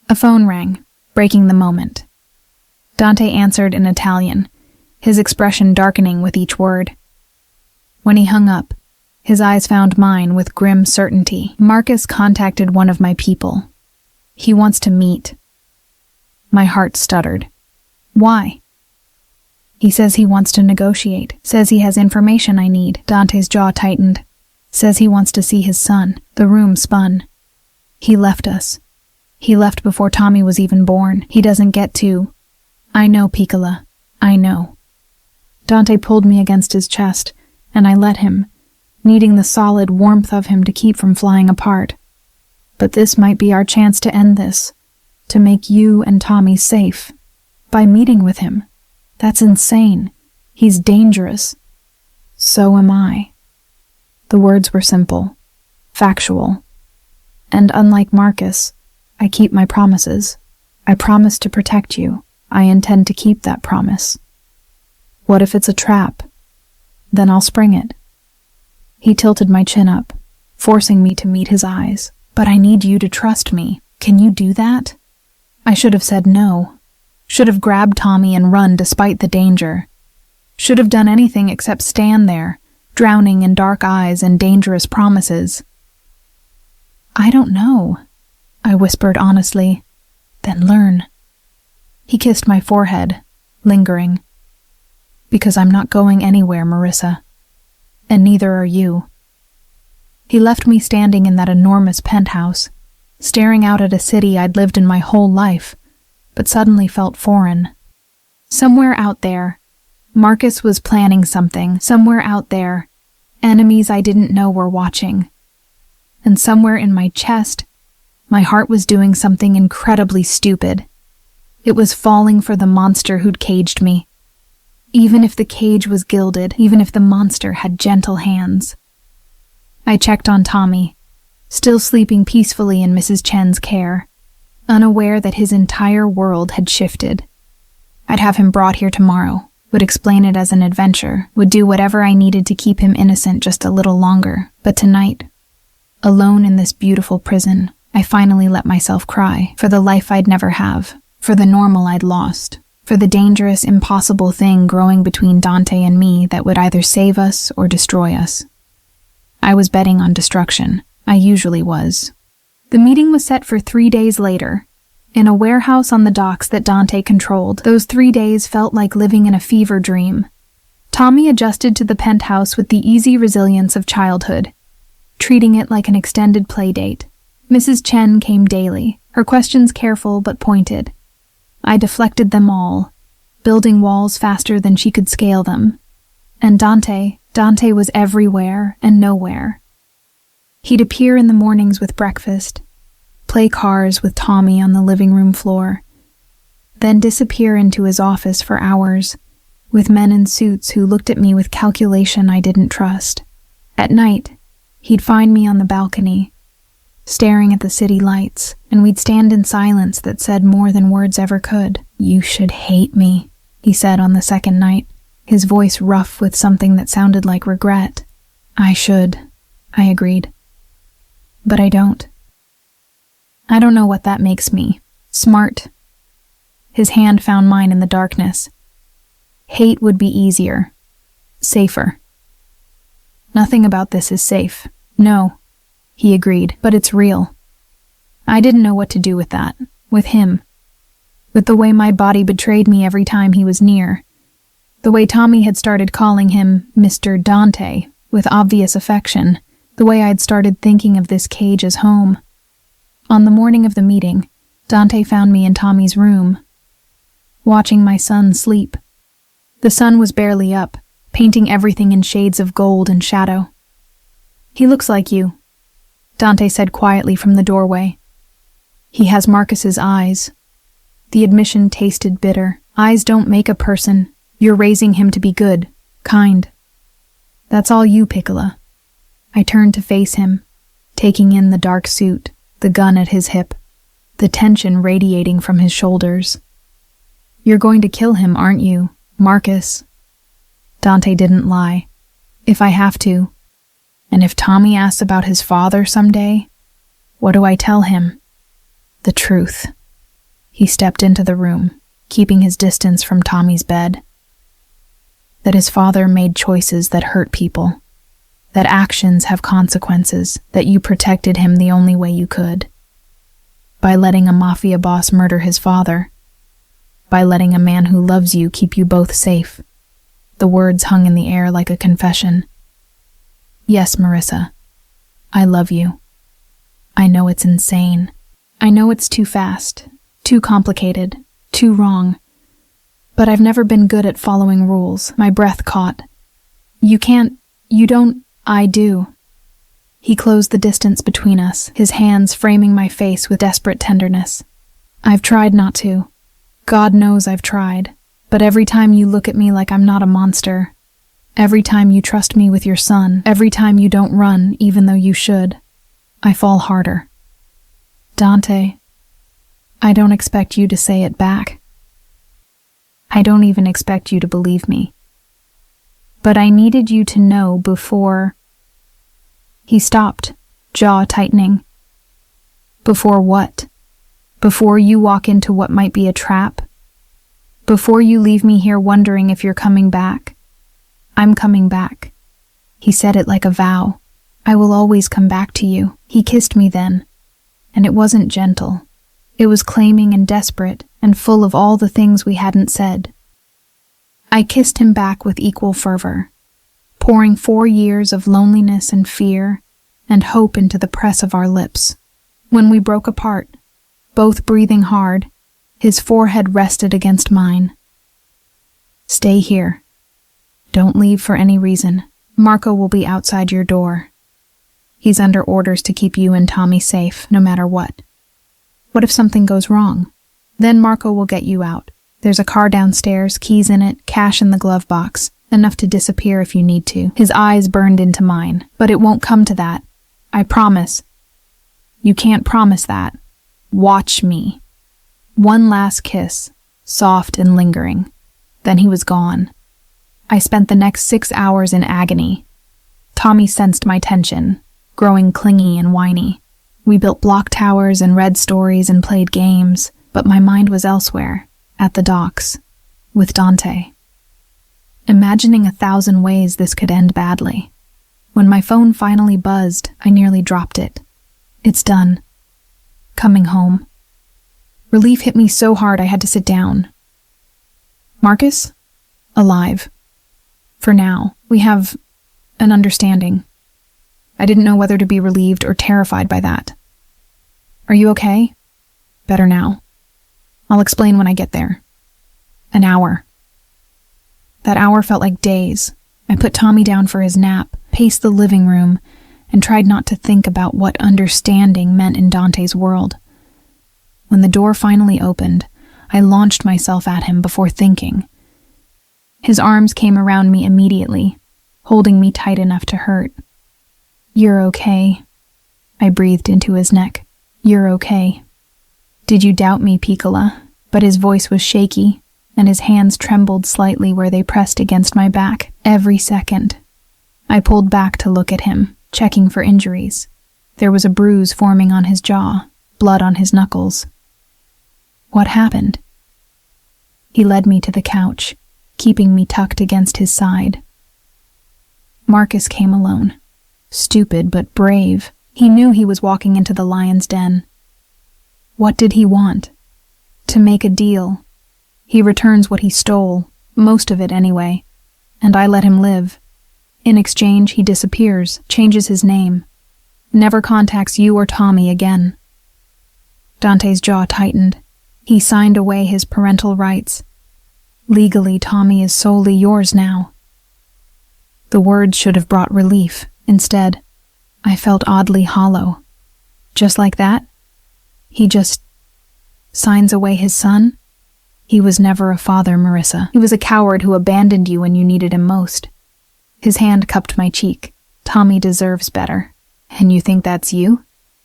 A phone rang, breaking the moment. Dante answered in Italian, his expression darkening with each word. When he hung up, his eyes found mine with grim certainty. Marcus contacted one of my people. He wants to meet. My heart stuttered. Why? He says he wants to negotiate. Says he has information I need. Dante's jaw tightened. Says he wants to see his son. The room spun. He left us. He left before Tommy was even born. He doesn't get to... I know, Piccola. I know. Dante pulled me against his chest, and I let him, needing the solid warmth of him to keep from flying apart. But this might be our chance to end this, to make you and Tommy safe. By meeting with him. That's insane. He's dangerous. So am I. The words were simple, factual. And unlike Marcus, I keep my promises. I promise to protect you. I intend to keep that promise. What if it's a trap? Then I'll spring it. He tilted my chin up, forcing me to meet his eyes. But I need you to trust me. Can you do that? I should have said no. Should have grabbed Tommy and run despite the danger. Should have done anything except stand there, drowning in dark eyes and dangerous promises. I don't know, I whispered honestly. Then learn. He kissed my forehead, lingering. Because I'm not going anywhere, Marissa. And neither are you. He left me standing in that enormous penthouse, staring out at a city I'd lived in my whole life, but suddenly felt foreign. Somewhere out there, Marcus was planning something. Somewhere out there, enemies I didn't know were watching. And somewhere in my chest, my heart was doing something incredibly stupid. It was falling for the monster who'd caged me. Even if the cage was gilded, even if the monster had gentle hands. I checked on Tommy, still sleeping peacefully in Mrs. Chen's care, unaware that his entire world had shifted. I'd have him brought here tomorrow, would explain it as an adventure, would do whatever I needed to keep him innocent just a little longer. But tonight, alone in this beautiful prison, I finally let myself cry for the life I'd never have, for the normal I'd lost, for the dangerous, impossible thing growing between Dante and me that would either save us or destroy us. I was betting on destruction. I usually was. The meeting was set for 3 days later, in a warehouse on the docks that Dante controlled. Those 3 days felt like living in a fever dream. Tommy adjusted to the penthouse with the easy resilience of childhood, treating it like an extended play date. Mrs. Chen came daily, her questions careful but pointed. I deflected them all, building walls faster than she could scale them. And Dante was everywhere and nowhere. He'd appear in the mornings with breakfast, play cards with Tommy on the living room floor, then disappear into his office for hours, with men in suits who looked at me with calculation I didn't trust. At night, he'd find me on the balcony, staring at the city lights, and we'd stand in silence that said more than words ever could. "You should hate me," he said on the second night, his voice rough with something that sounded like regret. "I should," I agreed. "But I don't. I don't know what that makes me. Smart." His hand found mine in the darkness. "Hate would be easier. Safer." "Nothing about this is safe." "No," he agreed, "but it's real." I didn't know what to do with that, with him, with the way my body betrayed me every time he was near, the way Tommy had started calling him Mr. Dante with obvious affection, the way I'd started thinking of this cage as home. On the morning of the meeting, Dante found me in Tommy's room, watching my son sleep. The sun was barely up, painting everything in shades of gold and shadow. "He looks like you," Dante said quietly from the doorway. "He has Marcus's eyes." The admission tasted bitter. "Eyes don't make a person. You're raising him to be good, kind. That's all you, Piccola." I turned to face him, taking in the dark suit, the gun at his hip, the tension radiating from his shoulders. "You're going to kill him, aren't you, Marcus?" Dante didn't lie. "If I have to. And if Tommy asks about his father someday, what do I tell him? The truth." He stepped into the room, keeping his distance from Tommy's bed. That his father made choices that hurt people, that actions have consequences, that you protected him the only way you could. By letting a Mafia boss murder his father. By letting a man who loves you keep you both safe. The words hung in the air like a confession. "Yes, Marissa, I love you. I know it's insane. I know it's too fast, too complicated, too wrong. But I've never been good at following rules." My breath caught. "You don't, I do." He closed the distance between us, his hands framing my face with desperate tenderness. "I've tried not to. God knows I've tried. But every time you look at me like I'm not a monster, every time you trust me with your son, every time you don't run even though you should, I fall harder. Dante, I don't expect you to say it back. I don't even expect you to believe me. But I needed you to know before..." He stopped, jaw tightening. "Before what? Before you walk into what might be a trap? Before you leave me here wondering if you're coming back? I'm coming back." He said it like a vow. "I will always come back to you, He kissed me then, and it wasn't gentle. It was claiming and desperate and full of all the things we hadn't said. I kissed him back with equal fervor, pouring 4 years of loneliness and fear and hope into the press of our lips. When we broke apart, both breathing hard, his forehead rested against mine. "Stay here. Don't leave for any reason. Marco will be outside your door. He's under orders to keep you and Tommy safe, no matter what. What if something goes wrong? Then Marco will get you out. There's a car downstairs, keys in it, cash in the glove box, enough to disappear if you need to." His eyes burned into mine. "But it won't come to that. I promise." "You can't promise that. Watch me." One last kiss, soft and lingering. Then he was gone. I spent the next 6 hours in agony. Tommy sensed my tension, growing clingy and whiny. We built block towers and read stories and played games, but my mind was elsewhere, at the docks, with Dante. Imagining 1,000 ways this could end badly. When my phone finally buzzed, I nearly dropped it. It's done. Coming home. Relief hit me so hard I had to sit down. Marcus? Alive. For now, we have an understanding. I didn't know whether to be relieved or terrified by that. Are you okay? Better now. I'll explain when I get there. An hour. That hour felt like days. I put Tommy down for his nap, paced the living room, and tried not to think about what understanding meant in Dante's world. When the door finally opened, I launched myself at him before thinking. His arms came around me immediately, holding me tight enough to hurt. "You're okay," I breathed into his neck. "You're okay." "Did you doubt me, Piccola?" But his voice was shaky, and his hands trembled slightly where they pressed against my back every second. I pulled back to look at him, checking for injuries. There was a bruise forming on his jaw, blood on his knuckles. What happened? He led me to the couch, keeping me tucked against his side. Marcus came alone. Stupid but brave. He knew he was walking into the lion's den. What did he want? To make a deal. He returns what he stole, most of it anyway, and I let him live. In exchange, he disappears, changes his name, never contacts you or Tommy again. Dante's jaw tightened. He signed away his parental rights. Legally, Tommy is solely yours now. The words should have brought relief. Instead, I felt oddly hollow. Just like that? He just signs away his son? He was never a father, Marissa. He was a coward who abandoned you when you needed him most. His hand cupped my cheek. Tommy deserves better. And you think that's you?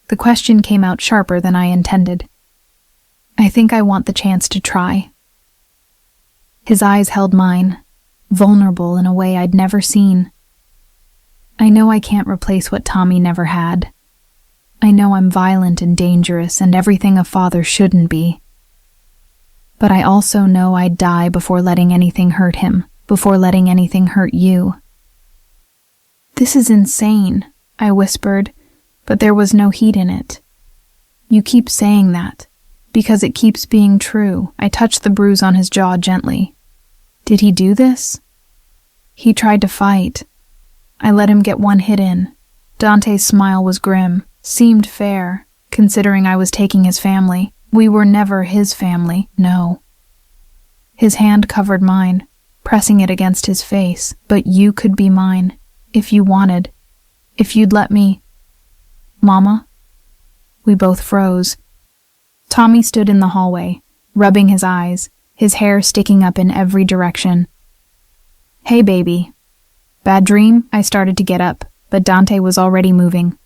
The question came out sharper than I intended. I think I want the chance to try. His eyes held mine, vulnerable in a way I'd never seen. I know I can't replace what Tommy never had. I know I'm violent and dangerous and everything a father shouldn't be. But I also know I'd die before letting anything hurt him, before letting anything hurt you. This is insane, I whispered, but there was no heat in it. You keep saying that, because it keeps being true. I touched the bruise on his jaw gently. Did he do this? He tried to fight. I let him get one hit in. Dante's smile was grim, seemed fair, considering I was taking his family. We were never his family, no. His hand covered mine, pressing it against his face. But you could be mine, if you wanted. If you'd let me. Mama? We both froze. Tommy stood in the hallway, rubbing his eyes, his hair sticking up in every direction. Hey, baby. Bad dream? I started to get up, but Dante was already moving.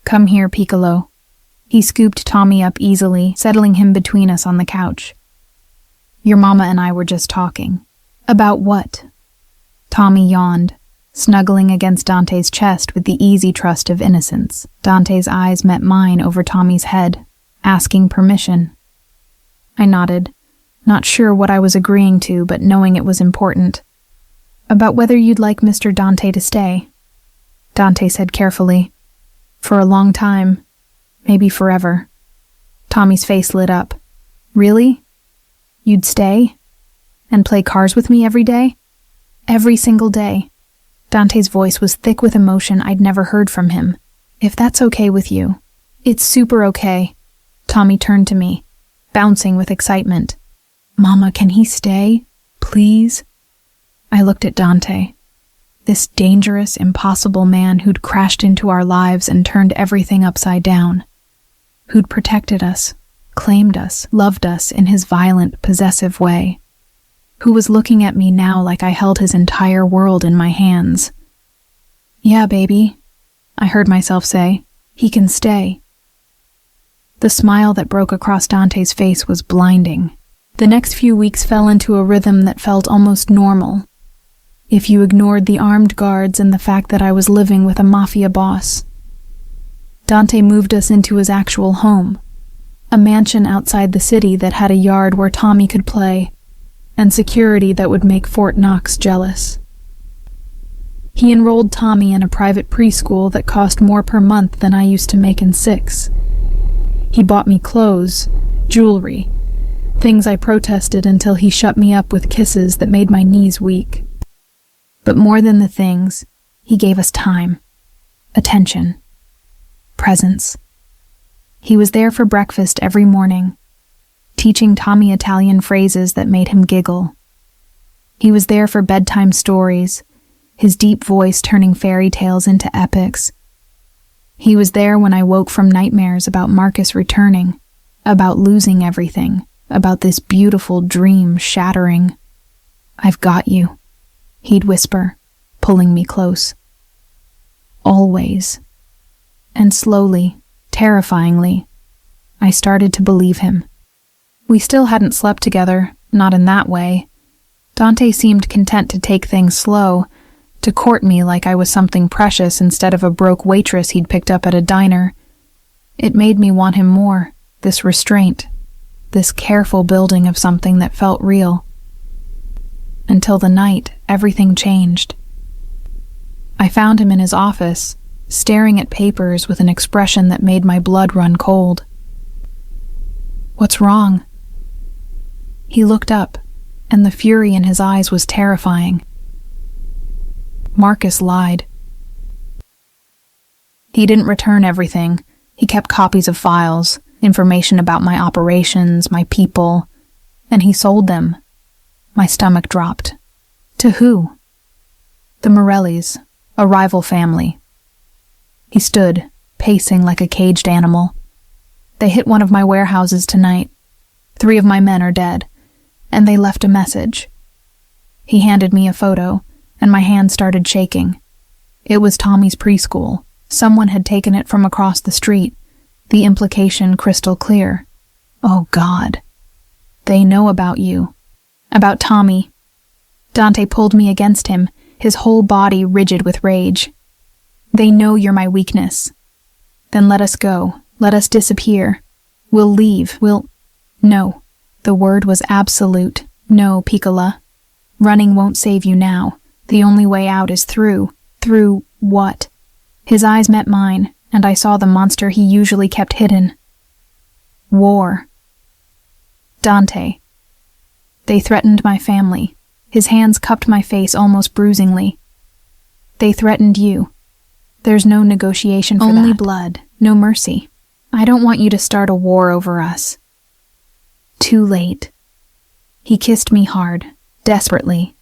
Come here, Piccolo. He scooped Tommy up easily, settling him between us on the couch. Your mama and I were just talking. About what? Tommy yawned, snuggling against Dante's chest with the easy trust of innocence. Dante's eyes met mine over Tommy's head, asking permission. I nodded, not sure what I was agreeing to, but knowing it was important. About whether you'd like Mr. Dante to stay. Dante said carefully, For a long time, maybe forever. Tommy's face lit up. Really? You'd stay? And play cars with me every day? Every single day. Dante's voice was thick with emotion I'd never heard from him. If that's okay with you. It's super okay. Tommy turned to me, bouncing with excitement. Mama, can he stay? Please? I looked at Dante. This dangerous, impossible man who'd crashed into our lives and turned everything upside down. Who'd protected us, claimed us, loved us in his violent, possessive way. Who was looking at me now like I held his entire world in my hands. Yeah, baby, I heard myself say. He can stay. The smile that broke across Dante's face was blinding. The next few weeks fell into a rhythm that felt almost normal, if you ignored the armed guards and the fact that I was living with a Mafia boss. Dante moved us into his actual home, a mansion outside the city that had a yard where Tommy could play, and security that would make Fort Knox jealous. He enrolled Tommy in a private preschool that cost more per month than I used to make in 6. He bought me clothes, jewelry, things I protested until he shut me up with kisses that made my knees weak. But more than the things, he gave us time, attention, presence. He was there for breakfast every morning, teaching Tommy Italian phrases that made him giggle. He was there for bedtime stories, his deep voice turning fairy tales into epics. He was there when I woke from nightmares about Marcus returning, about losing everything, about this beautiful dream shattering. I've got you, he'd whisper, pulling me close. Always. And slowly, terrifyingly, I started to believe him. We still hadn't slept together, not in that way. Dante seemed content to take things slow, to court me like I was something precious instead of a broke waitress he'd picked up at a diner. It made me want him more, this restraint, this careful building of something that felt real. Until the night, everything changed. I found him in his office, staring at papers with an expression that made my blood run cold. What's wrong? He looked up, and the fury in his eyes was terrifying. Marcus lied. He didn't return everything. He kept copies of files, information about my operations, my people, and he sold them. My stomach dropped. To who? The Morellis, a rival family. He stood, pacing like a caged animal. They hit one of my warehouses tonight. 3 of my men are dead, and they left a message. He handed me a photo, and my hand started shaking. It was Tommy's preschool. Someone had taken it from across the street, the implication crystal clear. Oh God. They know about you. About Tommy. Dante pulled me against him, his whole body rigid with rage. They know you're my weakness. Then let us go. Let us disappear. We'll leave. No. The word was absolute. No, Piccola. Running won't save you now. The only way out is through. Through what? His eyes met mine, and I saw the monster he usually kept hidden. War. Dante. They threatened my family. His hands cupped my face almost bruisingly. They threatened you. There's no negotiation for that. Only blood, no mercy. I don't want you to start a war over us. Too late. He kissed me hard, desperately.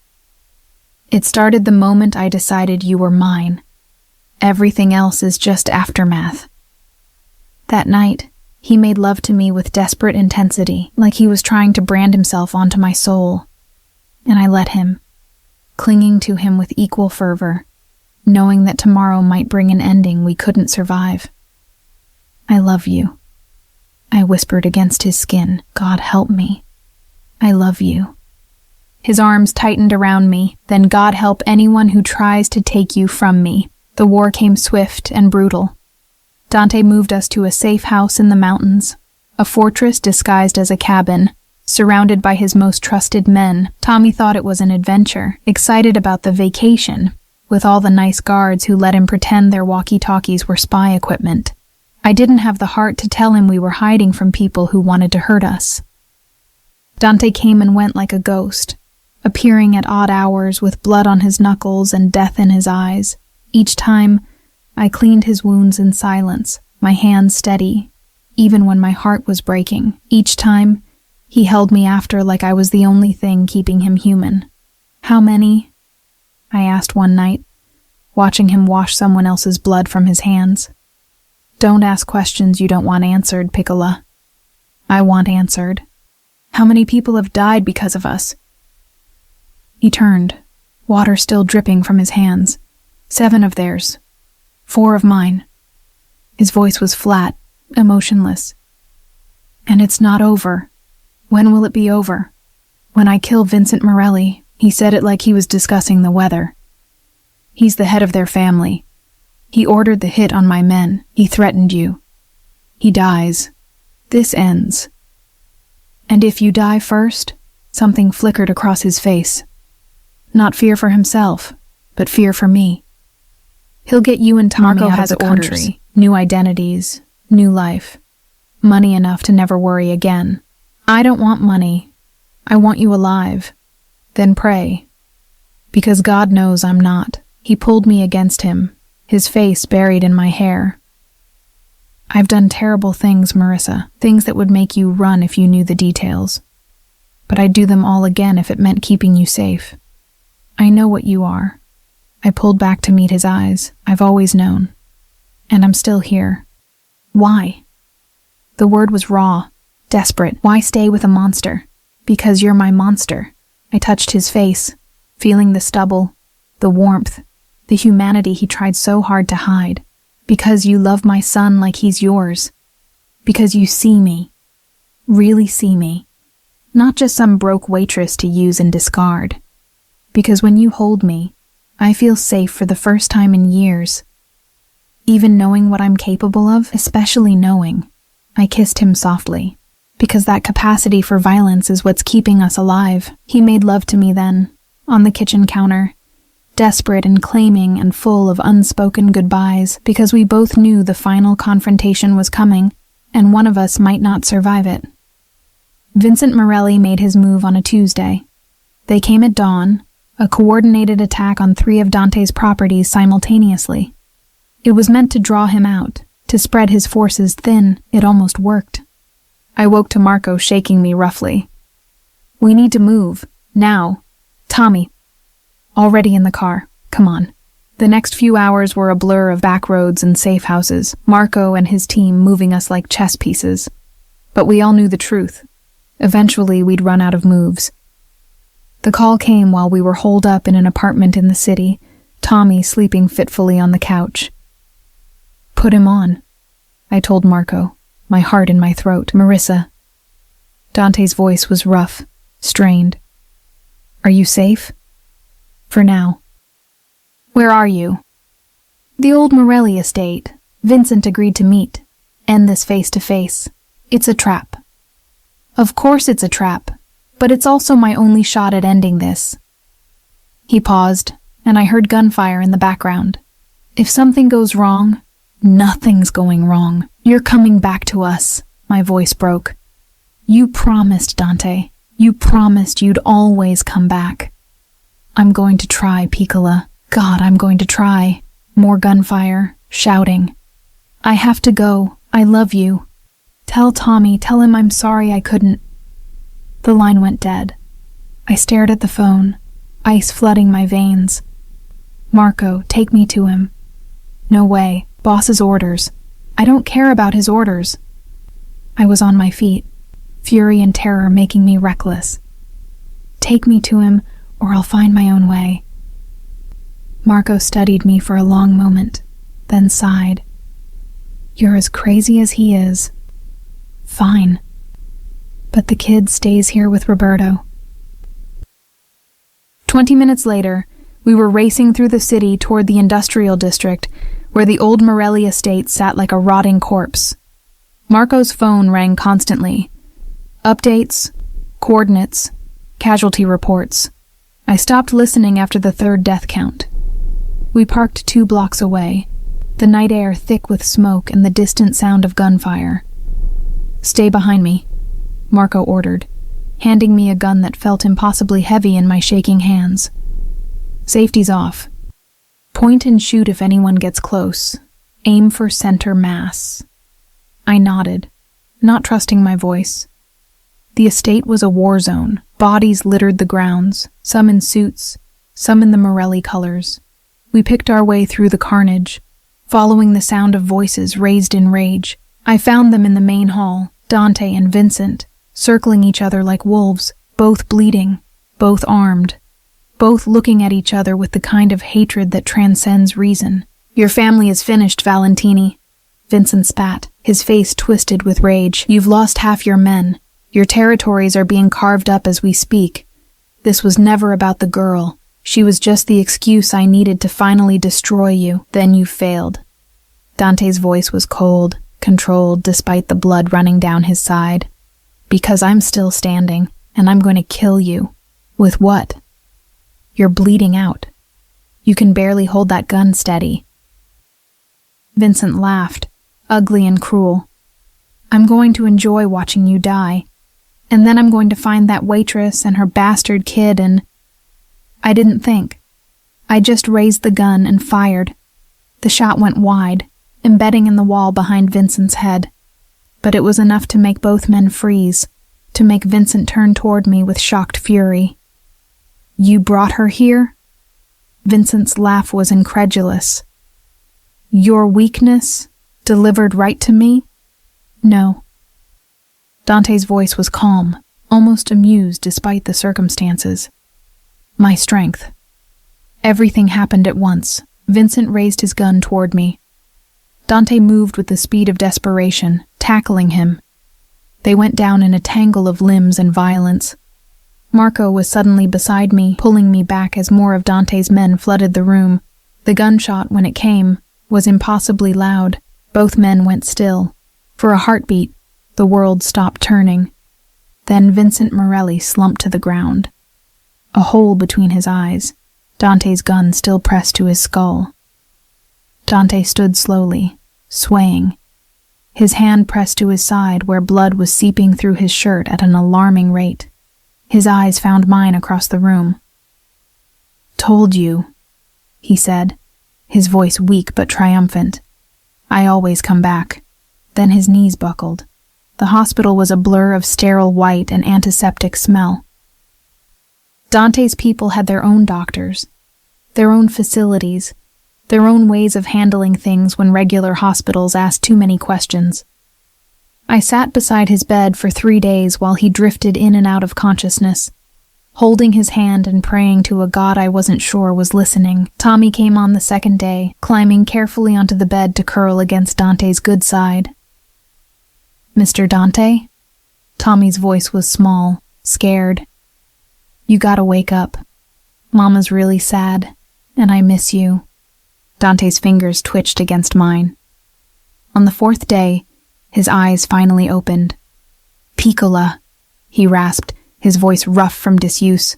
It started the moment I decided you were mine. Everything else is just aftermath. That night, he made love to me with desperate intensity, like he was trying to brand himself onto my soul. And I let him, clinging to him with equal fervor, knowing that tomorrow might bring an ending we couldn't survive. I love you. I whispered against his skin. God help me. I love you. His arms tightened around me, then God help anyone who tries to take you from me. The war came swift and brutal. Dante moved us to a safe house in the mountains, a fortress disguised as a cabin, surrounded by his most trusted men. Tommy thought it was an adventure, excited about the vacation, with all the nice guards who let him pretend their walkie-talkies were spy equipment. I didn't have the heart to tell him we were hiding from people who wanted to hurt us. Dante came and went like a ghost, appearing at odd hours with blood on his knuckles and death in his eyes. Each time, I cleaned his wounds in silence, my hands steady, even when my heart was breaking. Each time, he held me after like I was the only thing keeping him human. "How many?" I asked one night, watching him wash someone else's blood from his hands. "Don't ask questions you don't want answered, Piccola." "I want answered. How many people have died because of us?" He turned, water still dripping from his hands. 7 of theirs. 4 of mine. His voice was flat, emotionless. "And it's not over. When will it be over?" "When I kill Vincent Morelli." He said it like he was discussing the weather. "He's the head of their family. He ordered the hit on my men. He threatened you. He dies. This ends. And if you die first," something flickered across his face. "Not fear for himself, but fear for me. He'll get you and Tommy out of the country, new identities, new life, money enough to never worry again. I don't want money. I want you alive. Then pray. Because God knows I'm not." He pulled me against him, his face buried in my hair. "I've done terrible things, Marissa, things that would make you run if you knew the details. But I'd do them all again if it meant keeping you safe. I know what you are." I pulled back to meet his eyes. "I've always known. And I'm still here." "Why?" The word was raw, desperate. "Why stay with a monster?" "Because you're my monster." I touched his face, feeling the stubble, the warmth, the humanity he tried so hard to hide. "Because you love my son like he's yours. Because you see me. Really see me. Not just some broke waitress to use and discard. Because when you hold me, I feel safe for the first time in years. Even knowing what I'm capable of, especially knowing." I kissed him softly. "Because that capacity for violence is what's keeping us alive." He made love to me then, on the kitchen counter, desperate and claiming and full of unspoken goodbyes, because we both knew the final confrontation was coming, and one of us might not survive it. Vincent Morelli made his move on a Tuesday. They came at dawn, a coordinated attack on 3 of Dante's properties simultaneously. It was meant to draw him out, to spread his forces thin. It almost worked. I woke to Marco shaking me roughly. "We need to move. Now. Tommy." Already in the car. "Come on." The next few hours were a blur of back roads and safe houses, Marco and his team moving us like chess pieces. But we all knew the truth. Eventually, we'd run out of moves. The call came while we were holed up in an apartment in the city, Tommy sleeping fitfully on the couch. "Put him on," I told Marco, my heart in my throat. "Marissa." Dante's voice was rough, strained. "Are you safe?" "For now." "Where are you?" "The old Morelli estate. Vincent agreed to meet. End this face-to-face. It's a trap." "Of course it's a trap, but it's also my only shot at ending this." He paused, and I heard gunfire in the background. "If something goes wrong," "Nothing's going wrong. You're coming back to us," my voice broke. "You promised, Dante. You promised you'd always come back." "I'm going to try, Piccola. God, I'm going to try." More gunfire, shouting. "I have to go. I love you. Tell Tommy, tell him I'm sorry I couldn't." The line went dead. I stared at the phone, ice flooding my veins. "Marco, take me to him." "No way. Boss's orders. I don't care about his orders." I was on my feet, fury and terror making me reckless. "Take me to him, or I'll find my own way." Marco studied me for a long moment, then sighed. "You're as crazy as he is." "Fine. But the kid stays here with Roberto." 20 minutes later, we were racing through the city toward the industrial district, where the old Morelli estate sat like a rotting corpse. Marco's phone rang constantly. Updates, coordinates, casualty reports. I stopped listening after the 3rd death count. We parked 2 blocks away, the night air thick with smoke and the distant sound of gunfire. "Stay behind me," Marco ordered, handing me a gun that felt impossibly heavy in my shaking hands. "Safety's off. Point and shoot if anyone gets close. Aim for center mass." I nodded, not trusting my voice. The estate was a war zone. Bodies littered the grounds, some in suits, some in the Morelli colors. We picked our way through the carnage, following the sound of voices raised in rage. I found them in the main hall, Dante and Vincent, circling each other like wolves, both bleeding, both armed, both looking at each other with the kind of hatred that transcends reason. "Your family is finished, Valentini," Vincent spat, his face twisted with rage. "You've lost half your men. Your territories are being carved up as we speak. This was never about the girl. She was just the excuse I needed to finally destroy you. Then you failed." Dante's voice was cold, controlled despite the blood running down his side. "Because I'm still standing, and I'm going to kill you." "With what?" "You're bleeding out. You can barely hold that gun steady." Vincent laughed, ugly and cruel. "I'm going to enjoy watching you die. And then I'm going to find that waitress and her bastard kid and—" I didn't think. I just raised the gun and fired. The shot went wide, embedding in the wall behind Vincent's head. But it was enough to make both men freeze, to make Vincent turn toward me with shocked fury. "You brought her here?" Vincent's laugh was incredulous. "Your weakness, delivered right to me?" "No." Dante's voice was calm, almost amused despite the circumstances. "My strength." Everything happened at once. Vincent raised his gun toward me. Dante moved with the speed of desperation, tackling him. They went down in a tangle of limbs and violence. Marco was suddenly beside me, pulling me back as more of Dante's men flooded the room. The gunshot, when it came, was impossibly loud. Both men went still. For a heartbeat, the world stopped turning. Then Vincent Morelli slumped to the ground. A hole between his eyes, Dante's gun still pressed to his skull. Dante stood slowly, swaying, his hand pressed to his side where blood was seeping through his shirt at an alarming rate. His eyes found mine across the room. "Told you," he said, his voice weak but triumphant. "I always come back." Then his knees buckled. The hospital was a blur of sterile white and antiseptic smell. Dante's people had their own doctors, their own facilities, their own ways of handling things when regular hospitals asked too many questions. I sat beside his bed for 3 days while he drifted in and out of consciousness, holding his hand and praying to a God I wasn't sure was listening. Tommy came on the second day, climbing carefully onto the bed to curl against Dante's good side. "Mr. Dante?" Tommy's voice was small, scared. "You gotta wake up. Mama's really sad, and I miss you." Dante's fingers twitched against mine. On the 4th day, his eyes finally opened. "Piccola," he rasped, his voice rough from disuse.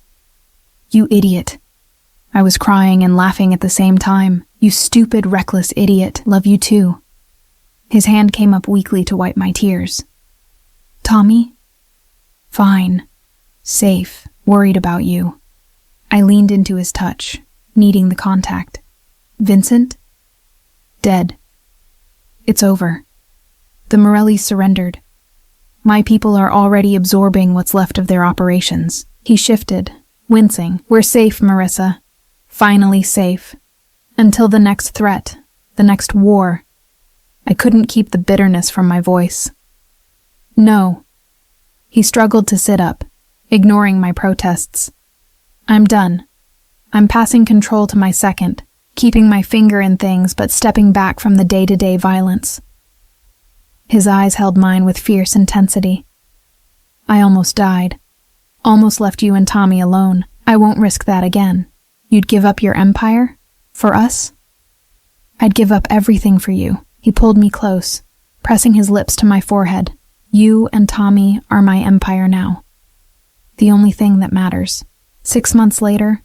"You idiot." I was crying and laughing at the same time. "You stupid, reckless idiot. Love you too." His hand came up weakly to wipe my tears. "Tommy?" "Fine. Safe. Worried about you." I leaned into his touch, needing the contact. "Vincent?" "Dead. It's over. The Morellis surrendered. My people are already absorbing what's left of their operations." He shifted, wincing. "We're safe, Marissa. Finally safe. Until the next threat, the next war." I couldn't keep the bitterness from my voice. "No." He struggled to sit up, ignoring my protests. "I'm done. I'm passing control to my second, keeping my finger in things but stepping back from the day-to-day violence." His eyes held mine with fierce intensity. "I almost died. Almost left you and Tommy alone. I won't risk that again. You'd give up your empire? For us?" "I'd give up everything for you." He pulled me close, pressing his lips to my forehead. "You and Tommy are my empire now. The only thing that matters." 6 months later,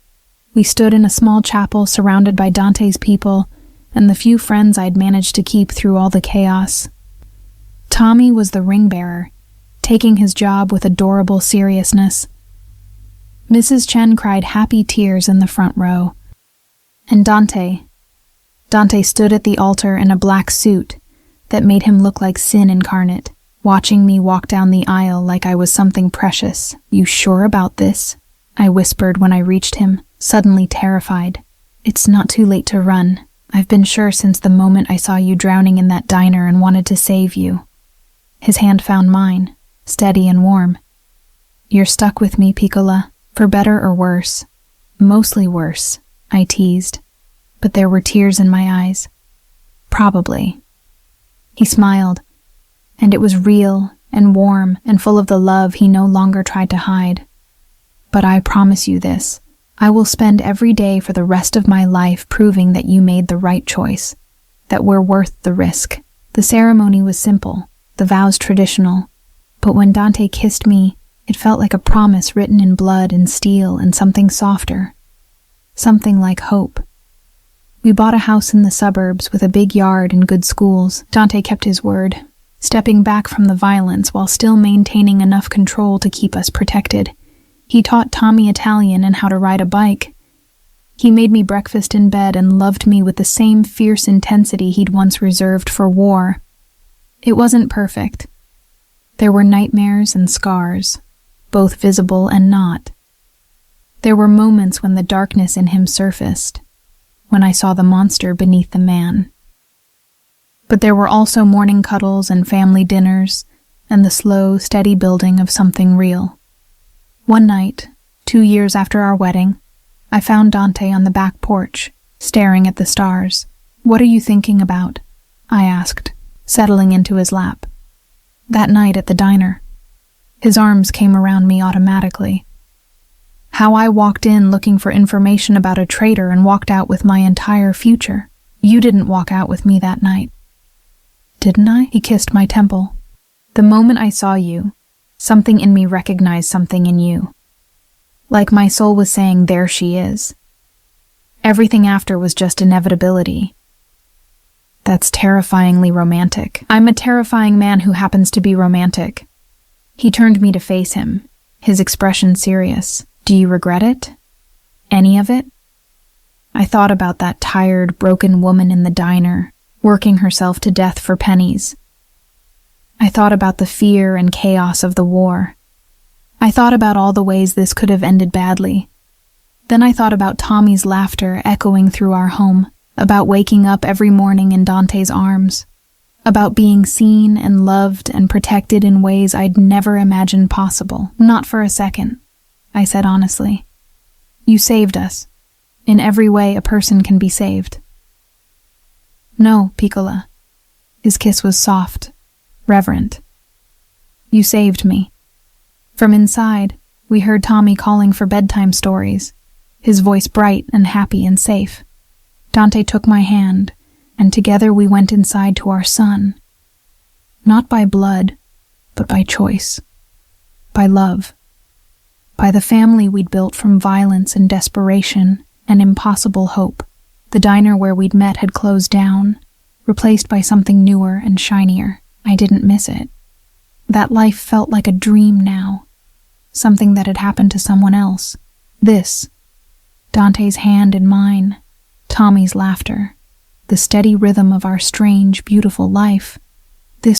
We stood in a small chapel surrounded by Dante's people and the few friends I'd managed to keep through all the chaos. Tommy was the ring bearer, taking his job with adorable seriousness. Mrs. Chen cried happy tears in the front row. And Dante stood at the altar in a black suit that made him look like sin incarnate, watching me walk down the aisle like I was something precious. "You sure about this?" I whispered when I reached him, suddenly terrified. "It's not too late to run. I've been sure since the moment I saw you drowning in that diner and wanted to save you." His hand found mine, steady and warm. "You're stuck with me, Piccola, for better or worse." "Mostly worse," I teased, but there were tears in my eyes. "Probably." He smiled, and it was real and warm and full of the love he no longer tried to hide. "But I promise you this, I will spend every day for the rest of my life proving that you made the right choice, that we're worth the risk." The ceremony was simple, the vows traditional, but when Dante kissed me, it felt like a promise written in blood and steel and something softer. Something like hope. We bought a house in the suburbs with a big yard and good schools. Dante kept his word, stepping back from the violence while still maintaining enough control to keep us protected. He taught Tommy Italian and how to ride a bike. He made me breakfast in bed and loved me with the same fierce intensity he'd once reserved for war. It wasn't perfect. There were nightmares and scars, both visible and not. There were moments when the darkness in him surfaced, when I saw the monster beneath the man. But there were also morning cuddles and family dinners, and the slow, steady building of something real. One night, 2 years after our wedding, I found Dante on the back porch, staring at the stars. "What are you thinking about?" I asked, settling into his lap. "That night at the diner." His arms came around me automatically. "How I walked in looking for information about a traitor and walked out with my entire future. You didn't walk out with me that night." "Didn't I?" He kissed my temple. "The moment I saw you, something in me recognized something in you. Like my soul was saying, there she is. Everything after was just inevitability." "That's terrifyingly romantic." "I'm a terrifying man who happens to be romantic." He turned me to face him, his expression serious. "Do you regret it? Any of it?" I thought about that tired, broken woman in the diner, working herself to death for pennies. I thought about the fear and chaos of the war. I thought about all the ways this could have ended badly. Then I thought about Tommy's laughter echoing through our home, about waking up every morning in Dante's arms, about being seen and loved and protected in ways I'd never imagined possible. "Not for a second," I said honestly. "You saved us. In every way a person can be saved." "No, Piccola." His kiss was soft, reverent. "You saved me." From inside, we heard Tommy calling for bedtime stories, his voice bright and happy and safe. Dante took my hand, and together we went inside to our son. Not by blood, but by choice. By love. By the family we'd built from violence and desperation and impossible hope. The diner where we'd met had closed down, replaced by something newer and shinier. I didn't miss it. That life felt like a dream now, something that had happened to someone else. This, Dante's hand in mine, Tommy's laughter, the steady rhythm of our strange, beautiful life,